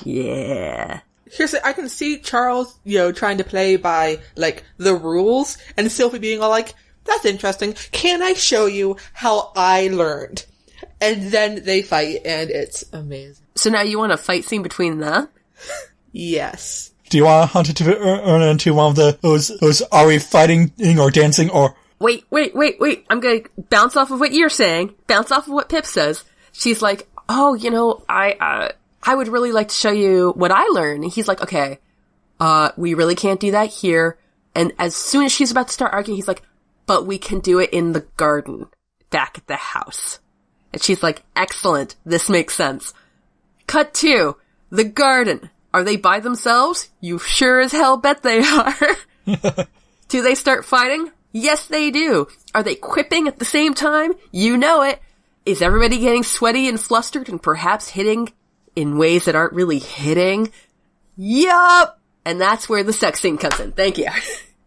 Yeah. I can see Charles, trying to play by, the rules, and Sophie being all like, that's interesting. Can I show you how I learned? And then they fight, and it's amazing. So now you want a fight scene between them? Yes. Do you want to hunt it to earn into one of those are we fighting or dancing or... Wait. I'm gonna bounce off of what you're saying. Bounce off of what Pip says. She's like, oh, I would really like to show you what I learned. And he's like, okay, we really can't do that here. And as soon as she's about to start arguing, he's like, but we can do it in the garden back at the house. And she's like, excellent. This makes sense. Cut 2. The garden. Are they by themselves? You sure as hell bet they are. Do they start fighting? Yes, they do. Are they quipping at the same time? You know it. Is everybody getting sweaty and flustered and perhaps hitting in ways that aren't really hitting? Yup! And that's where the sex scene comes in. Thank you.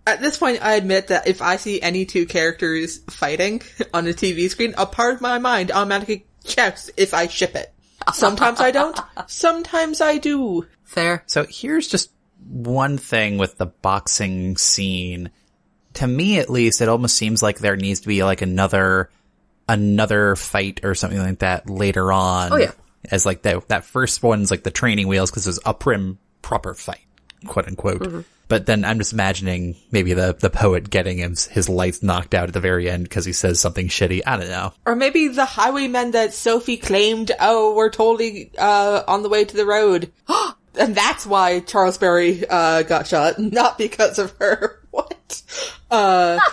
At this point, I admit that if I see any two characters fighting on a TV screen, a part of my mind automatically checks if I ship it. Sometimes I don't. Sometimes I do. Fair. So here's just one thing with the boxing scene. to me at least, it almost seems like there needs to be like another fight or something like that later on. Oh, yeah. As like that first one's like the training wheels because it's a proper fight, quote unquote. Mm-hmm. But then I'm just imagining maybe the poet getting his lights knocked out at the very end because he says something shitty. I don't know. Or maybe the highwaymen that Sophie claimed, we're totally on the way to the road. And that's why Charles Berry got shot, not because of her. What?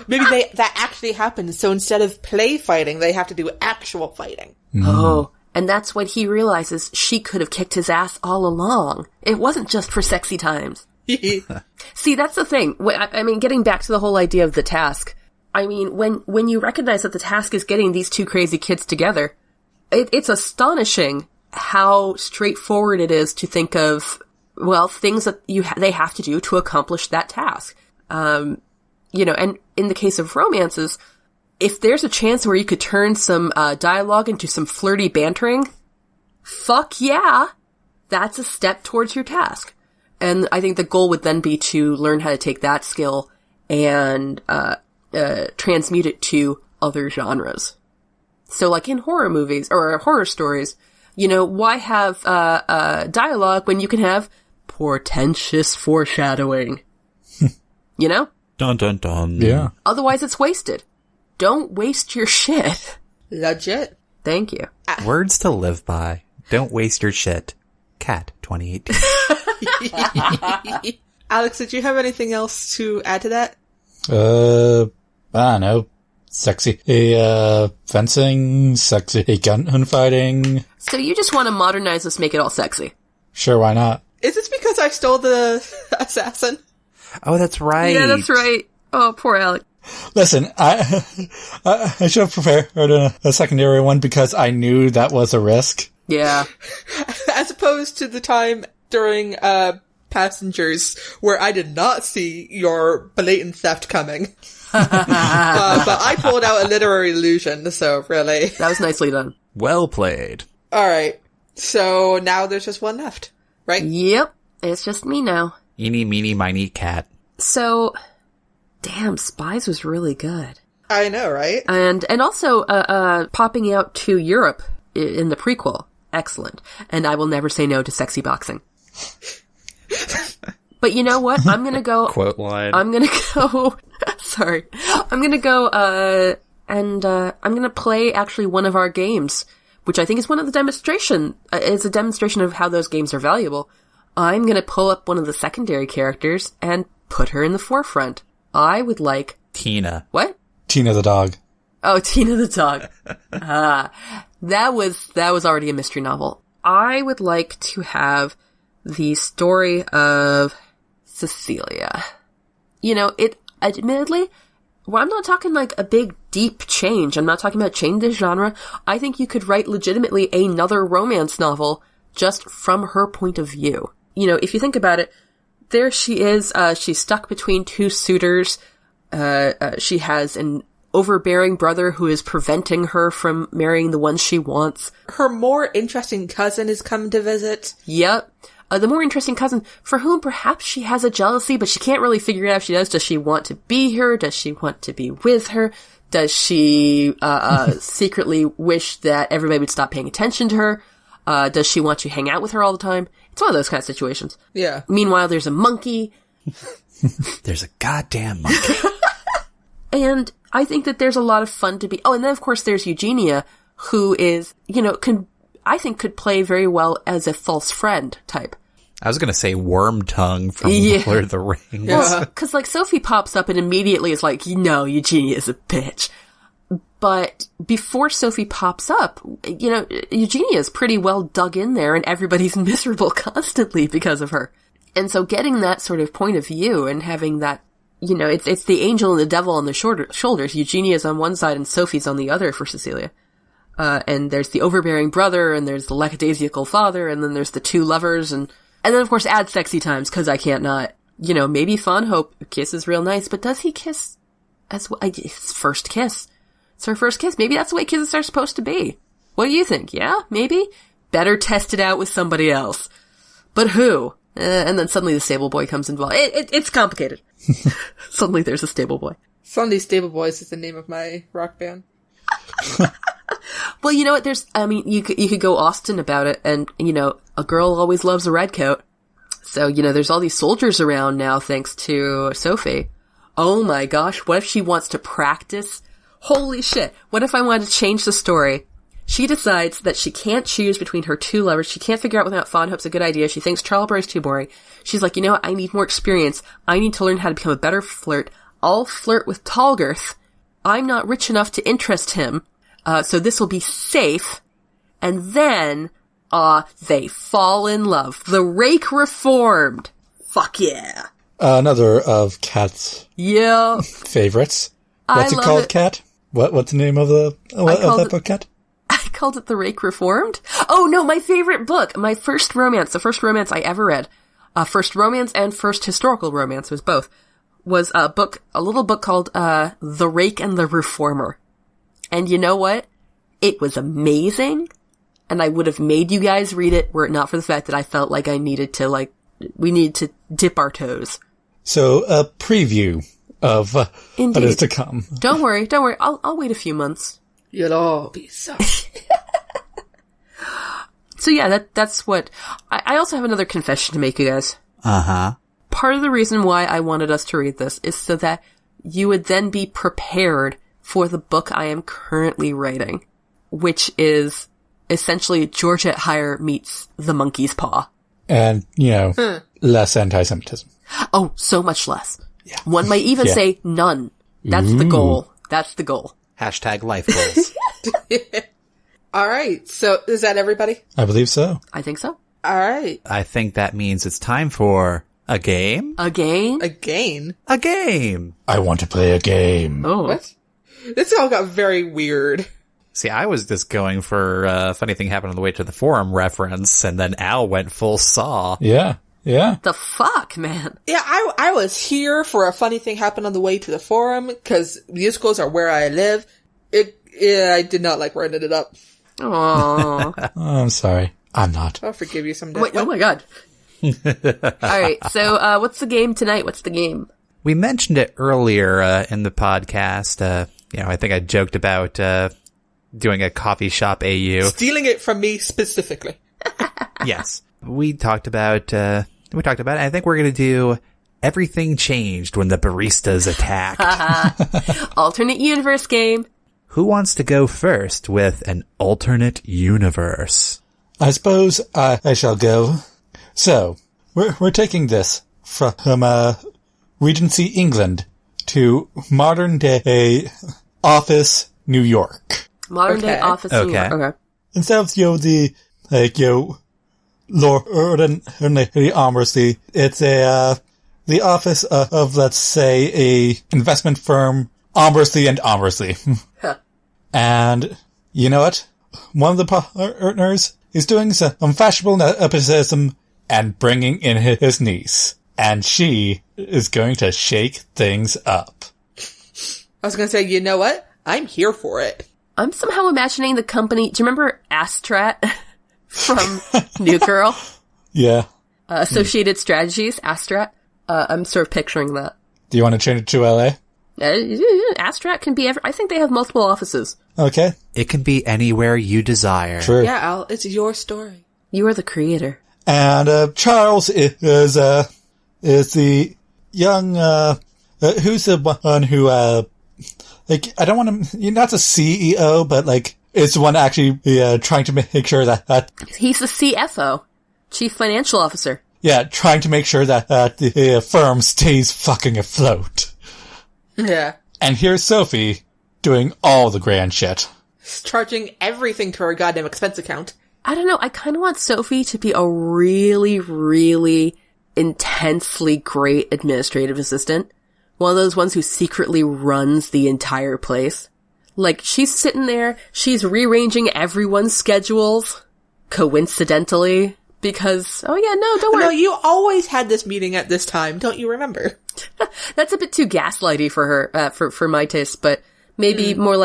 Maybe that actually happened. So instead of play fighting, they have to do actual fighting. Oh, and that's when he realizes she could have kicked his ass all along. It wasn't just for sexy times. See, that's the thing. I mean, getting back to the whole idea of the task. I mean, when you recognize that the task is getting these two crazy kids together, it's astonishing how straightforward it is to think of, well, things that they have to do to accomplish that task. And in the case of romances, if there's a chance where you could turn some dialogue into some flirty bantering, fuck yeah, that's a step towards your task. And I think the goal would then be to learn how to take that skill and transmute it to other genres. So like in horror movies or horror stories, why have dialogue when you can have portentous foreshadowing? Dun dun dun. Yeah. Otherwise it's wasted. Don't waste your shit. Legit. Thank you. Words to live by. Don't waste your shit. Cat 2018. Alex, did you have anything else to add to that? I don't know. Sexy. Fencing, sexy, gunfighting. So you just want to modernize this, make it all sexy. Sure, why not? Is this because I stole the assassin? Oh, that's right. Yeah, that's right. Oh, poor Alex. Listen, I should have prepared a secondary one because I knew that was a risk. Yeah. As opposed to the time during Passengers where I did not see your blatant theft coming. But I pulled out a literary illusion, so really. That was nicely done. Well played. Alright, so now there's just one left, right? Yep, it's just me now. Eeny, meeny, miny, cat. So, damn, Spies was really good. I know, right? And also, popping out to Europe in the prequel. Excellent. And I will never say no to sexy boxing. But you know what? I'm gonna go... Quote line. I'm gonna go... Sorry. I'm gonna go, and I'm gonna play actually one of our games, which I think is one of the demonstration... is a demonstration of how those games are valuable. I'm gonna pull up one of the secondary characters and put her in the forefront. I would like... Tina. What? Tina the dog. Oh, Tina the dog. That was already a mystery novel. I would like to have the story of Cecilia. It admittedly, well, I'm not talking like a big deep change. I'm not talking about change the genre. I think you could write legitimately another romance novel just from her point of view. If you think about it, there she is, she's stuck between two suitors. She has an overbearing brother who is preventing her from marrying the one she wants. Her more interesting cousin is coming to visit. Yep. The more interesting cousin, for whom perhaps she has a jealousy, but she can't really figure it out if she does. Does she want to be her? Does she want to be with her? Does she secretly wish that everybody would stop paying attention to her? Does she want to hang out with her all the time? It's one of those kind of situations. Yeah. Meanwhile, there's a monkey. There's a goddamn monkey. And I think that there's a lot of fun to be... Oh, and then of course there's Eugenia, who is, could play very well as a false friend type. I was gonna say Worm Tongue from Lord of the Rings. Yeah. Cause Sophie pops up and immediately is like, Eugenia is a bitch. But before Sophie pops up, Eugenia is pretty well dug in there and everybody's miserable constantly because of her. And so getting that sort of point of view and having that, it's the angel and the devil on the shoulders. Eugenia's on one side and Sophie's on the other for Cecilia. And there's the overbearing brother and there's the lackadaisical father and then there's the two lovers and then of course add sexy times cause I can't not. Maybe Fawn Hope kisses real nice, but does he kiss as well? His first kiss. It's her first kiss. Maybe that's the way kisses are supposed to be. What do you think? Yeah? Maybe? Better test it out with somebody else. But who? And then suddenly the stable boy comes involved. It's complicated. Suddenly there's a stable boy. Sunday Stable Boys is the name of my rock band. Well, you know what? You could go Austin about it, and, a girl always loves a red coat. So, there's all these soldiers around now thanks to Sophie. Oh my gosh, what if she wants to practice? Holy shit, what if I wanted to change the story? She decides that she can't choose between her two lovers. She can't figure out whether or not Fawnhope's a good idea. She thinks Charlesborough's too boring. She's like, I need more experience. I need to learn how to become a better flirt. I'll flirt with Tallgirth. I'm not rich enough to interest him. So this will be safe. And then, they fall in love. The rake reformed. Fuck yeah. Another of Kat's favorites. What's it called, Kat? What's the name of that book, Kat? I called it The Rake Reformed. Oh no, my favorite book. My first romance. The first romance I ever read. First romance and first historical romance was both. Was a little book called, The Rake and the Reformer. And you know what? It was amazing. And I would have made you guys read it were it not for the fact that I felt like we needed to dip our toes. So, a preview of what is to come. Don't worry. I'll wait a few months. You'll all be so. So yeah, that's what, I also have another confession to make, you guys. Uh-huh. Part of the reason why I wanted us to read this is so that you would then be prepared for the book I am currently writing, which is essentially Georgette Heyer meets The Monkey's Paw. And, less anti-Semitism. Oh, so much less. Yeah. One might even say none. That's the goal. Hashtag life goals. All right. So is that everybody? I believe so. I think so. All right. I think that means it's time for a game. A game? A game? A game. I want to play a game. Oh. What? This all got very weird. See, I was just going for a funny thing happened on the way to the forum reference, and then Al went full saw. Yeah. The fuck, man? Yeah, I was here for a funny thing happened on the way to the forum, because musicals are where I live. I did not like where I ended up. Aww. Oh, I'm sorry. I'm not. I'll forgive you someday. Wait, oh my god. Alright, so, what's the game tonight? What's the game? We mentioned it earlier in the podcast. I think I joked about doing a coffee shop AU. Stealing it from me specifically. Yes. We talked about it. I think we're going to do Everything Changed When the Baristas Attacked. Alternate universe game. Who wants to go first with an alternate universe? I suppose I shall go. So, we're taking this from Regency England to modern day Office New York. Modern day Office New York. Okay. Instead of Lord and Lady Armorsley, it's the office of, let's say, a investment firm, Armorsley and Armorsley. Huh. And you know what? One of the partners is doing some fashionable nepotism and bringing in his niece. And she is going to shake things up. I was going to say, you know what? I'm here for it. I'm somehow imagining the company. Do you remember Astrat from New Girl? Yeah. Associated Strategies, Astrat. I'm sort of picturing that. Do you want to change it to LA? Astrat can be I think they have multiple offices. Okay. It can be anywhere you desire. True. Yeah, Al, it's your story. You are the creator. And Charles is the young who's the one who I don't want to, not the CEO, but is the one actually trying to make sure that he's the CFO, Chief Financial Officer. Yeah, trying to make sure that the firm stays fucking afloat. Yeah. And here's Sophie doing all the grand shit. Charging everything to her goddamn expense account. I don't know, I kind of want Sophie to be a really, really intensely great administrative assistant. One of those ones who secretly runs the entire place. She's sitting there, she's rearranging everyone's schedules, coincidentally, because, oh yeah, no, don't worry. No, you always had this meeting at this time, don't you remember? That's a bit too gaslighty for her, for my taste, but maybe more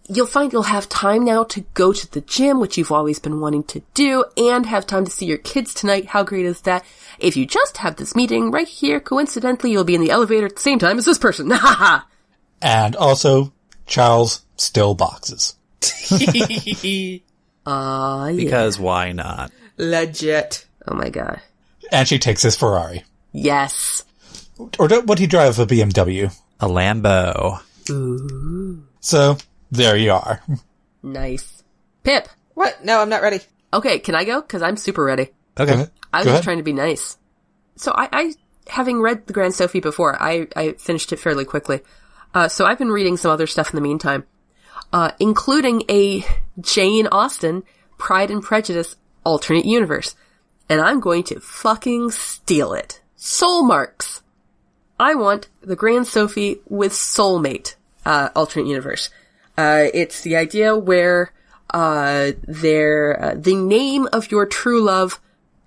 you'll find you'll have time now to go to the gym, which you've always been wanting to do, and have time to see your kids tonight. How great is that? If you just have this meeting right here, coincidentally, you'll be in the elevator at the same time as this person. Ha ha ha! And also, Charles still boxes. Yeah. Because why not? Legit. Oh my god. And she takes his Ferrari. Yes. Or would he drive a BMW? A Lambo. Ooh. So, there you are. Nice. Pip. What? No, I'm not ready. Okay, can I go? Because I'm super ready. Okay. I was just trying to be nice. So I having read the Grand Sophy before, I finished it fairly quickly. So I've been reading some other stuff in the meantime, including a Jane Austen Pride and Prejudice alternate universe. And I'm going to fucking steal it. Soul marks. I want the Grand Sophy with soulmate, alternate universe. It's the idea where, the name of your true love,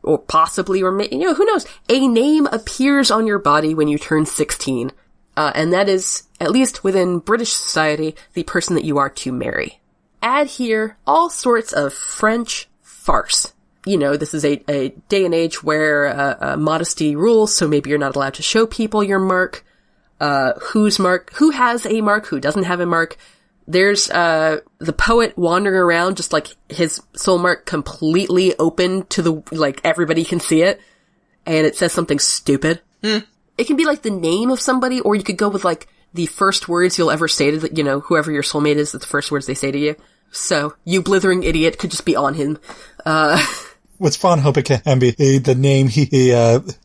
or possibly, or, who knows, a name appears on your body when you turn 16. And that is, at least within British society, the person that you are to marry. Add here all sorts of French farce. This is a day and age where modesty rules, so maybe you're not allowed to show people your mark. Who has a mark, who doesn't have a mark. There's the poet wandering around just like his soul mark completely open to everybody can see it, and it says something stupid. It can be like the name of somebody, or you could go with like the first words you'll ever say to whoever your soulmate is, the first words they say to you. So, you blithering idiot could just be on him. What's fun, hope it can be the name he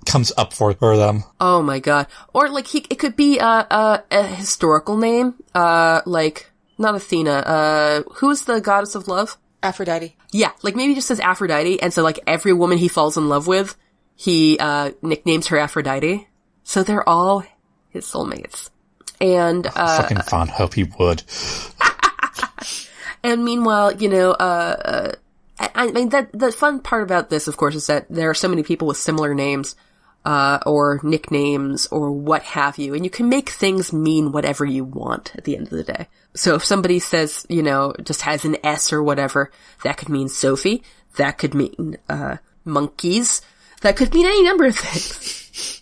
comes up for them. Oh my god. Or it could be a historical name, not Athena, who's the goddess of love? Aphrodite. Yeah, maybe he just says Aphrodite, and so every woman he falls in love with, he nicknames her Aphrodite. So they're all his soulmates. And fucking fun, hope he would. And meanwhile, I mean, the fun part about this, of course, is that there are so many people with similar names, or nicknames, or what have you, and you can make things mean whatever you want at the end of the day. So if somebody says, just has an S or whatever, that could mean Sophie, that could mean, monkeys, that could mean any number of things.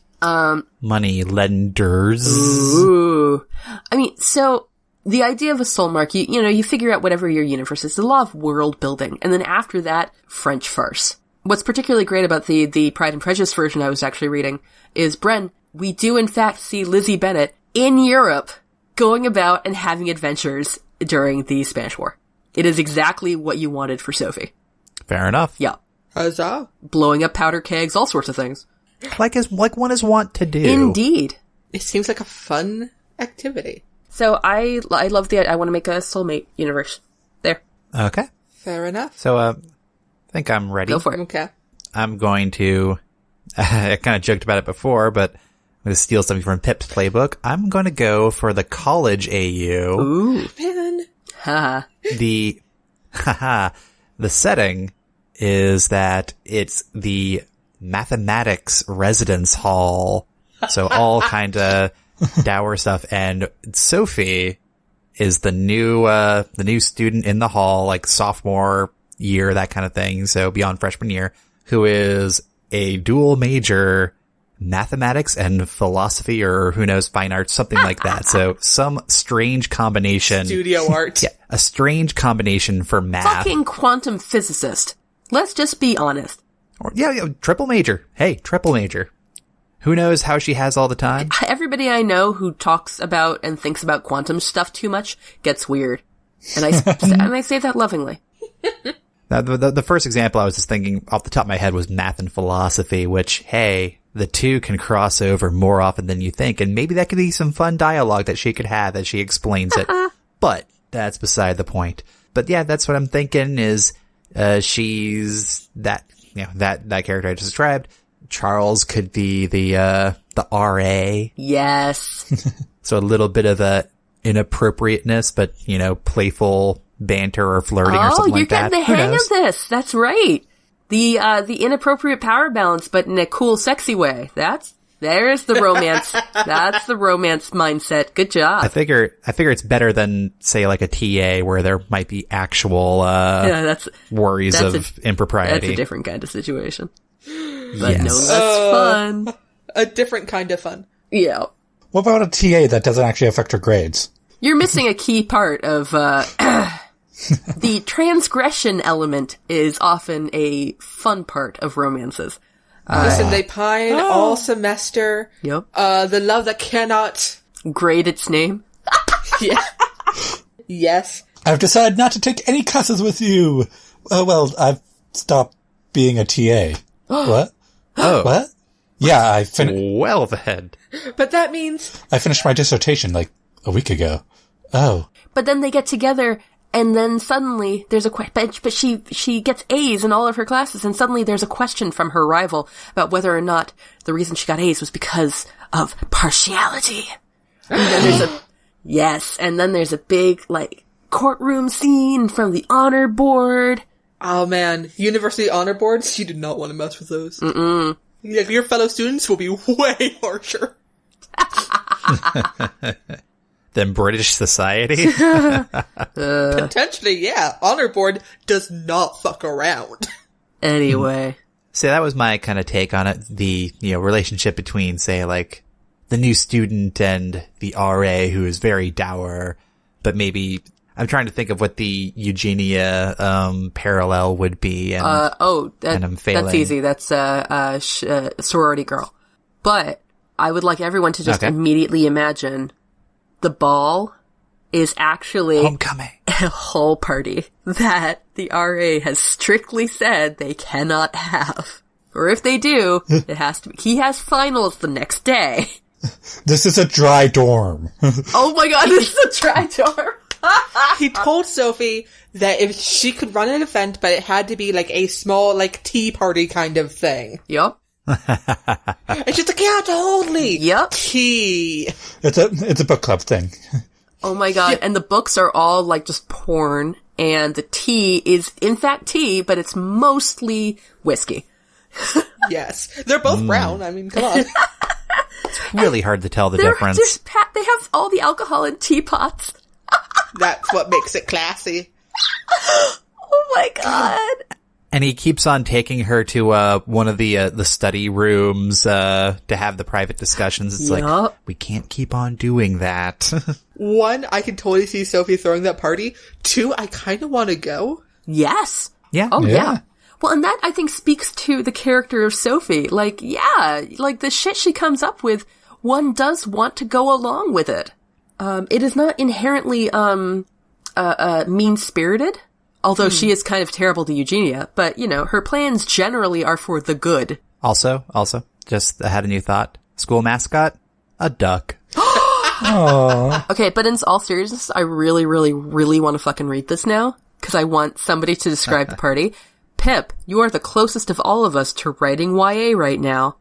Money lenders. Ooh. I mean, so, the idea of a soul mark, you figure out whatever your universe is, the law of world building, and then after that, French farce. What's particularly great about the Pride and Prejudice version I was actually reading is, Bren, we do in fact see Lizzie Bennet in Europe going about and having adventures during the Spanish War. It is exactly what you wanted for Sophie. Fair enough. Yeah. Huzzah. Blowing up powder kegs, all sorts of things. Like one is wont to do. Indeed. It seems like a fun activity. So I love I want to make a soulmate universe. There. Okay. Fair enough. So, I think I'm ready. Go for it. Okay. I'm going to, I kind of joked about it before, but I'm going to steal something from Pip's playbook. I'm going to go for the college AU. Ooh. Man. Haha. The setting is that it's the mathematics residence hall. So all kind of dour stuff. And Sophie is the new student in the hall, sophomore year, that kind of thing. So beyond freshman year, who is a dual major, mathematics and philosophy, or who knows, fine arts, something like that. So some strange combination. Studio art. Yeah. A strange combination for math. Fucking quantum physicist. Let's just be honest. Or, yeah, triple major. Hey, triple major. Who knows how she has all the time? Everybody I know who talks about and thinks about quantum stuff too much gets weird. And I say that lovingly. Now, the first example I was just thinking off the top of my head was math and philosophy, which, hey, the two can cross over more often than you think, and maybe that could be some fun dialogue that she could have as she explains it. But that's beside the point. But yeah, that's what I'm thinking is, she's that character I just described. Charles could be the RA. Yes. So a little bit of a inappropriateness, but, playful banter or flirting or something like that. Oh, you're getting the hang of this. That's right. The inappropriate power balance, but in a cool, sexy way. That's There's the romance. That's the romance mindset. Good job. I figure it's better than, say, like a TA where there might be actual worries of impropriety. That's a different kind of situation. But Yes. no less fun. A different kind of fun. Yeah. What about a TA that doesn't actually affect her grades? You're missing a key part of, the transgression element is often a fun part of romances. Listen, they pine all semester. Yep. The love that cannot... Grade its name. Yeah. Yes. I've decided not to take any classes with you. Well, I've stopped being a TA. What? Oh. What? Yeah, Well then. But that means... I finished my dissertation like a week ago. Oh. But then they get together, and then suddenly there's a but she gets A's in all of her classes, and suddenly there's a question from her rival about whether or not the reason she got A's was because of partiality. And then there's a big, like, courtroom scene from the honor board. Oh man, university honor boards, you do not want to mess with those. Mm-mm. Like, your fellow students will be way harsher. Than British society? Potentially, yeah. Honor board does not fuck around. Anyway. So that was my kind of take on it. The, relationship between, say, like, the new student and the RA who is very dour, but maybe I'm trying to think of what the Eugenia, parallel would be. And I'm failing. That's easy. That's, a sorority girl. But I would like everyone to just immediately imagine the ball is actually homecoming, a whole party that the RA has strictly said they cannot have. Or if they do, it has to be, he has finals the next day. This is a dry dorm. Oh my god, this is a dry dorm. He told Sophie that if she could run an event, but it had to be like a small, like, tea party kind of thing. Yup. And she's like, yeah, totally. Yep. Tea. It's a book club thing. Oh my god, and the books are all, like, just porn, and the tea is, in fact, tea, but it's mostly whiskey. Yes. They're both brown, I mean, come on. It's really hard to tell the difference. They have all the alcohol in teapots. That's what makes it classy. Oh my god. And he keeps on taking her to one of the study rooms to have the private discussions. It's like, we can't keep on doing that. One, I can totally see Sophie throwing that party. Two, I kind of want to go. Yes. Yeah. Oh yeah. Well, and that I think speaks to the character of Sophie. Like, yeah, like the shit she comes up with, one does want to go along with it. It is not inherently mean-spirited. Although she is kind of terrible to Eugenia, but, her plans generally are for the good. Also, just I had a new thought. School mascot? A duck. Okay, but in all seriousness, I really, really, really want to fucking read this now, because I want somebody to describe the party. Pip, you are the closest of all of us to writing YA right now.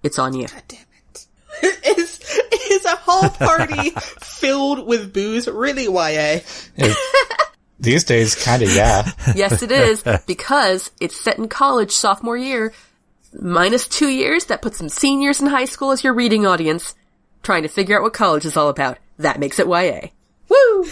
It's on you. God damn it. It is a whole party filled with booze, really YA. These days, kinda, yeah. Yes, it is, because it's set in college sophomore year, minus 2 years, that puts some seniors in high school as your reading audience, trying to figure out what college is all about. That makes it YA. Woo!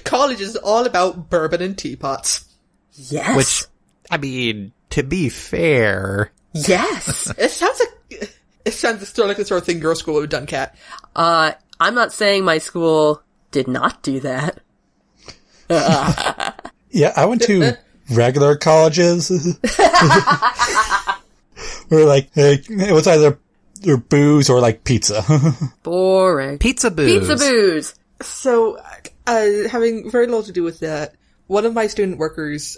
College is all about bourbon and teapots. Yes. Which, I mean, to be fair... Yes! It sounds still like the sort of thing girl school would have done, Kat. I'm not saying my school did not do that. Yeah, I went to regular colleges. Where, like, it was either booze or, like, pizza. Boring. Pizza booze. So, having very little to do with that, one of my student workers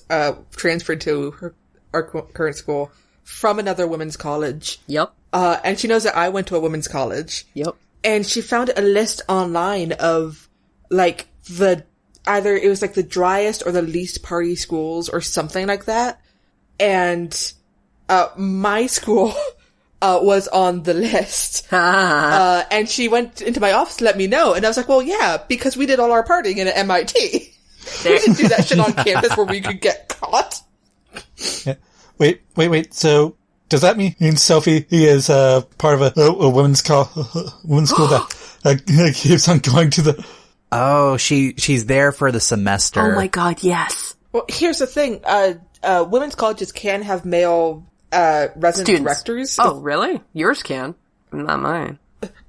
transferred to our current school from another women's college. Yep. And she knows that I went to a women's college. Yep. And she found a list online of, like, either it was like the driest or the least party schools or something like that. And, my school, was on the list. And she went into my office to let me know. And I was like, well, yeah, because we did all our partying in at MIT. We didn't do that shit on campus where we could get caught. Yeah. Wait. So, Does that mean Sophie is part of a women's school that keeps on going to the... Oh, she's there for the semester. Oh my god, yes. Well, here's the thing. Women's colleges can have male resident directors. Oh, really? Yours can. Not mine.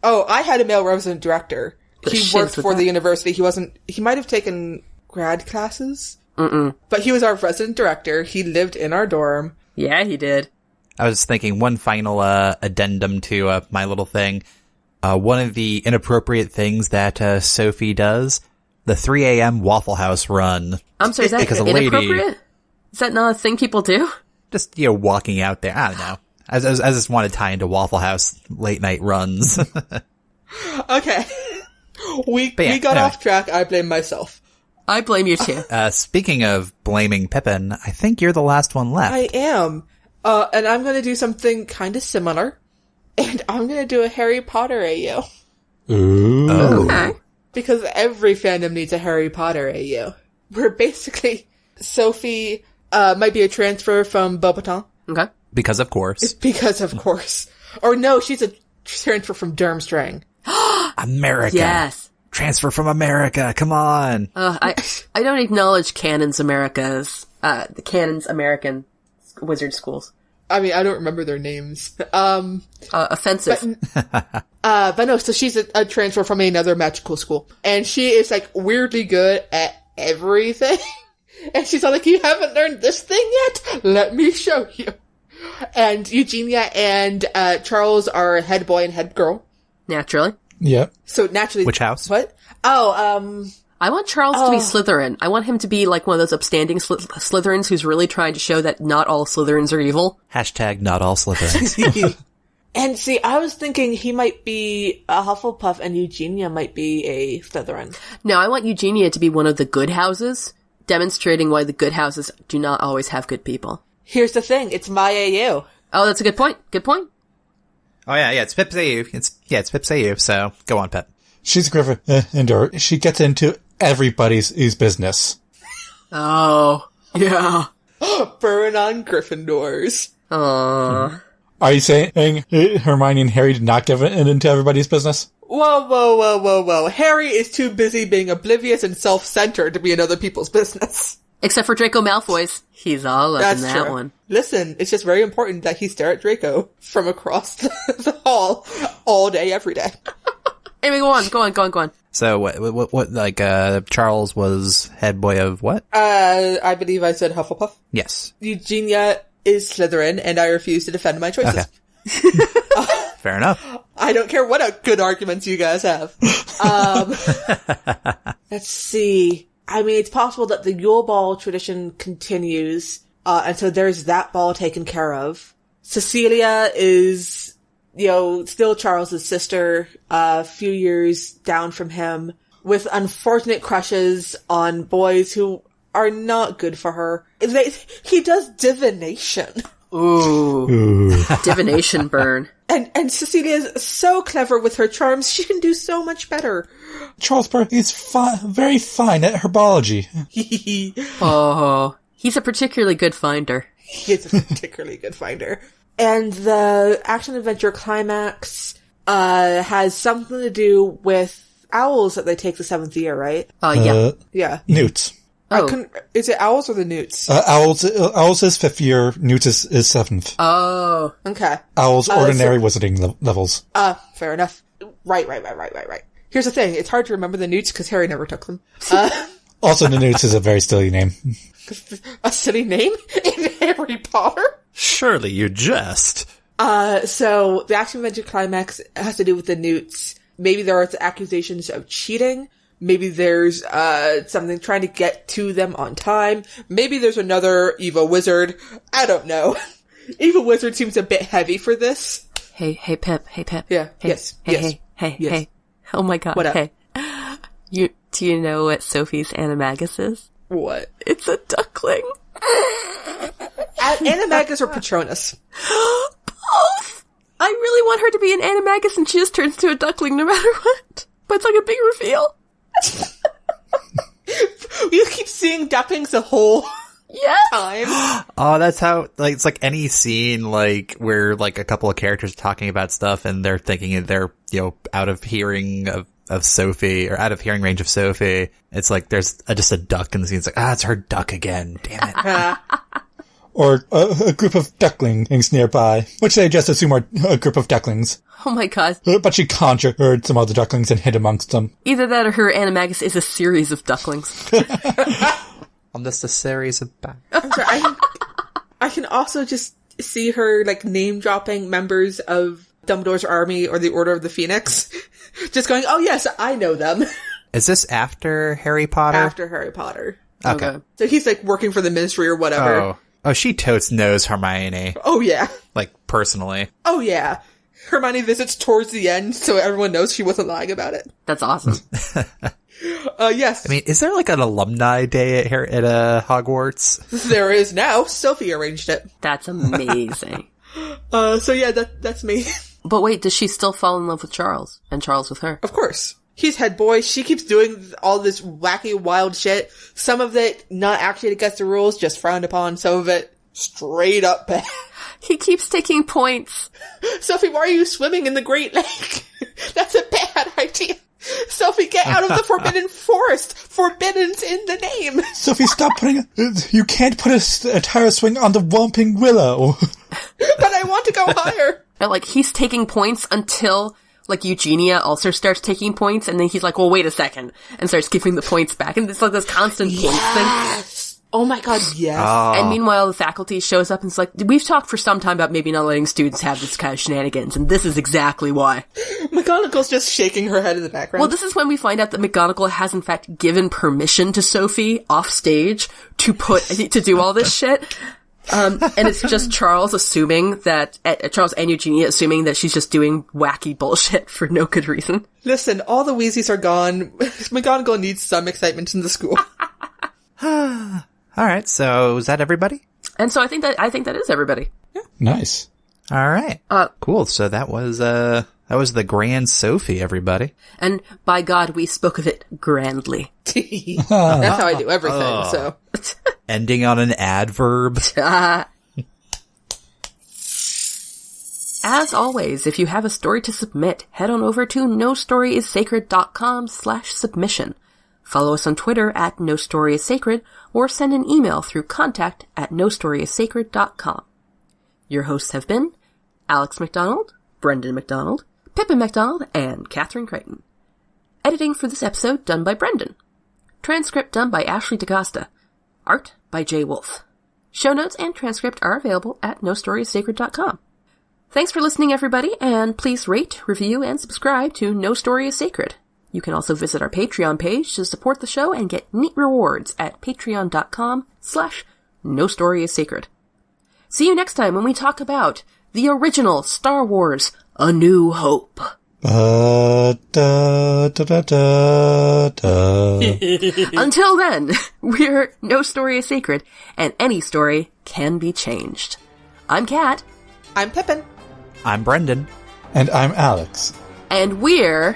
Oh, I had a male resident director. He worked for the university. He might have taken grad classes. But he was our resident director. He lived in our dorm. Yeah, he did. I was thinking one final addendum to my little thing. One of the inappropriate things that Sophie does, the 3 a.m. Waffle House run. I'm sorry, is that inappropriate? Is that not a thing people do? Just, walking out there. I don't know. I just want to tie into Waffle House late night runs. Okay. We got off track. I blame myself. I blame you too. Speaking of blaming Pippin, I think you're the last one left. I am. And I'm going to do something kind of similar. And I'm going to do a Harry Potter AU. Ooh. Okay. Because every fandom needs a Harry Potter AU. Where basically Sophie might be a transfer from Beauxbaton. Okay. Because of course. Because of course. Or no, she's a transfer from Durmstrang. America. Yes. Transfer from America. Come on. I don't acknowledge Canon's America's, the Canon's American wizard schools. I mean, I don't remember their names. Offensive. But no, so she's a transfer from another magical school. And she is like weirdly good at everything. And she's all like, you haven't learned this thing yet? Let me show you. And Eugenia and Charles are head boy and head girl. Naturally. Yep. So naturally. Which house? What? Oh, I want Charles to be Slytherin. I want him to be like one of those upstanding Slytherins who's really trying to show that not all Slytherins are evil. # not all Slytherins. And see, I was thinking he might be a Hufflepuff and Eugenia might be a Slytherin. No, I want Eugenia to be one of the good houses, demonstrating why the good houses do not always have good people. Here's the thing, it's my AU. Oh, that's a good point. Good point. Oh yeah, it's Pip's AU. It's Pip's AU, so go on, Pip. She's a Gryffindor. She gets into everybody's business. Oh, yeah. Burn on Gryffindors. Aww. Are you saying Hermione and Harry did not get into everybody's business? Whoa. Harry is too busy being oblivious and self-centered to be in other people's business. Except for Draco Malfoy's. He's all up in that one. Listen, it's just very important that he stare at Draco from across the hall all day, every day. Anyway, go on. So what like, Charles was head boy of what? I believe I said Hufflepuff. Yes. Eugenia is Slytherin, and I refuse to defend my choices. Okay. Fair enough. I don't care what good arguments you guys have. Let's see. I mean, it's possible that the Yule Ball tradition continues, and so there's that ball taken care of. Cecilia is, still Charles's sister, a few years down from him, with unfortunate crushes on boys who are not good for her. He does divination. Ooh. Divination burn. And Cecilia is so clever with her charms, she can do so much better. Charles Burke is very fine at herbology. Oh, he's a particularly good finder. He is a particularly good finder. And the action-adventure climax has something to do with owls that they take the 7th year, right? Yeah. Yeah. Newts. Oh. Is it owls or the newts? Owls is 5th year, Newts is 7th. Oh. Okay. Owls ordinary wizarding levels. Fair enough. Right. Here's the thing, it's hard to remember the newts because Harry never took them. Also, the Newts is a very silly name. A silly name in Harry Potter? Surely you jest. So the action-adventure climax has to do with the newts. Maybe there are accusations of cheating. Maybe there's something trying to get to them on time. Maybe there's another evil wizard. I don't know. Evil wizard seems a bit heavy for this. Hey, Pip. Yeah. Hey, Yes. Hey. Oh my god. What up? Hey. Do you know what Sophie's animagus is? What? It's a duckling. Animagus or Patronus? Both! I really want her to be an animagus and she just turns to a duckling no matter what. But it's like a big reveal. You keep seeing ducklings the whole Yes! time. Oh, that's how, like, it's like any scene, like, where, like, a couple of characters are talking about stuff and they're thinking they're, out of hearing of Sophie, or out of hearing range of Sophie. It's like there's just a duck in the scene. It's like, it's her duck again. Damn it. Or a group of ducklings nearby, which they just assume are a group of ducklings. Oh my god. But she conjured some other ducklings and hid amongst them. Either that or her animagus is a series of ducklings. On this a series of I'm sorry, I can also just see her, like, name-dropping members of Dumbledore's army or the Order of the Phoenix. Just going, oh yes, I know them. Is this after Harry Potter? After Harry Potter. Okay. So he's, like, working for the Ministry or whatever. Oh, she totes knows Hermione. Oh yeah. Like, personally. Oh yeah. Hermione visits towards the end, so everyone knows she wasn't lying about it. That's awesome. Yes. I mean, is there like an alumni day at Hogwarts? There is now. Sophie arranged it. That's amazing. So yeah, that's me. But wait, does she still fall in love with Charles? And Charles with her? Of course. He's head boy. She keeps doing all this wacky, wild shit. Some of it not actually against the rules, just frowned upon. Some of it straight up bad. He keeps taking points. Sophie, why are you swimming in the Great Lake? That's a bad idea. Sophie, get out of the Forbidden Forest. Forbidden's in the name. Sophie, stop putting... You can't put a tire swing on the Whomping Willow. But I want to go higher. And, like, he's taking points until, like, Eugenia also starts taking points, and then he's like, well, wait a second, and starts giving the points back. And it's like this constant points thing. Oh my god, yes. And meanwhile, the faculty shows up and it's like, we've talked for some time about maybe not letting students have this kind of shenanigans, and this is exactly why. McGonagall's just shaking her head in the background. Well, this is when we find out that McGonagall has in fact given permission to Sophie off stage to do all this shit. And it's just Charles assuming that, Charles and Eugenia assuming that she's just doing wacky bullshit for no good reason. Listen, all the Weasleys are gone. McGonagall needs some excitement in the school. All right, so is that everybody? And so I think that is everybody. Yeah. Nice. All right. Cool. So that was the Grand Sophy, everybody. And by God, we spoke of it grandly. That's how I do everything, so. Ending on an adverb. As always, if you have a story to submit, head on over to nostoryissacred.com/submission. Follow us on Twitter at nostoryissacred, or send an email through contact@nostoryissacred.com. Your hosts have been Alex McDonald, Brendan McDonald, Pippin McDonald, and Catherine Creighton. Editing for this episode done by Brendan. Transcript done by Ashley DaCosta. Art by Jay Wolf. Show notes and transcript are available at nostoryissacred.com. Thanks for listening, everybody, and please rate, review, and subscribe to No Story is Sacred. You can also visit our Patreon page to support the show and get neat rewards at patreon.com/nostoryissacred. See you next time when we talk about the original Star Wars A New Hope. Until then, we're No Story is Sacred, and any story can be changed. I'm Kat. I'm Pippin. I'm Brendan. And I'm Alex. And we're...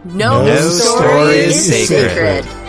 No Story Story is is Sacred. Sacred.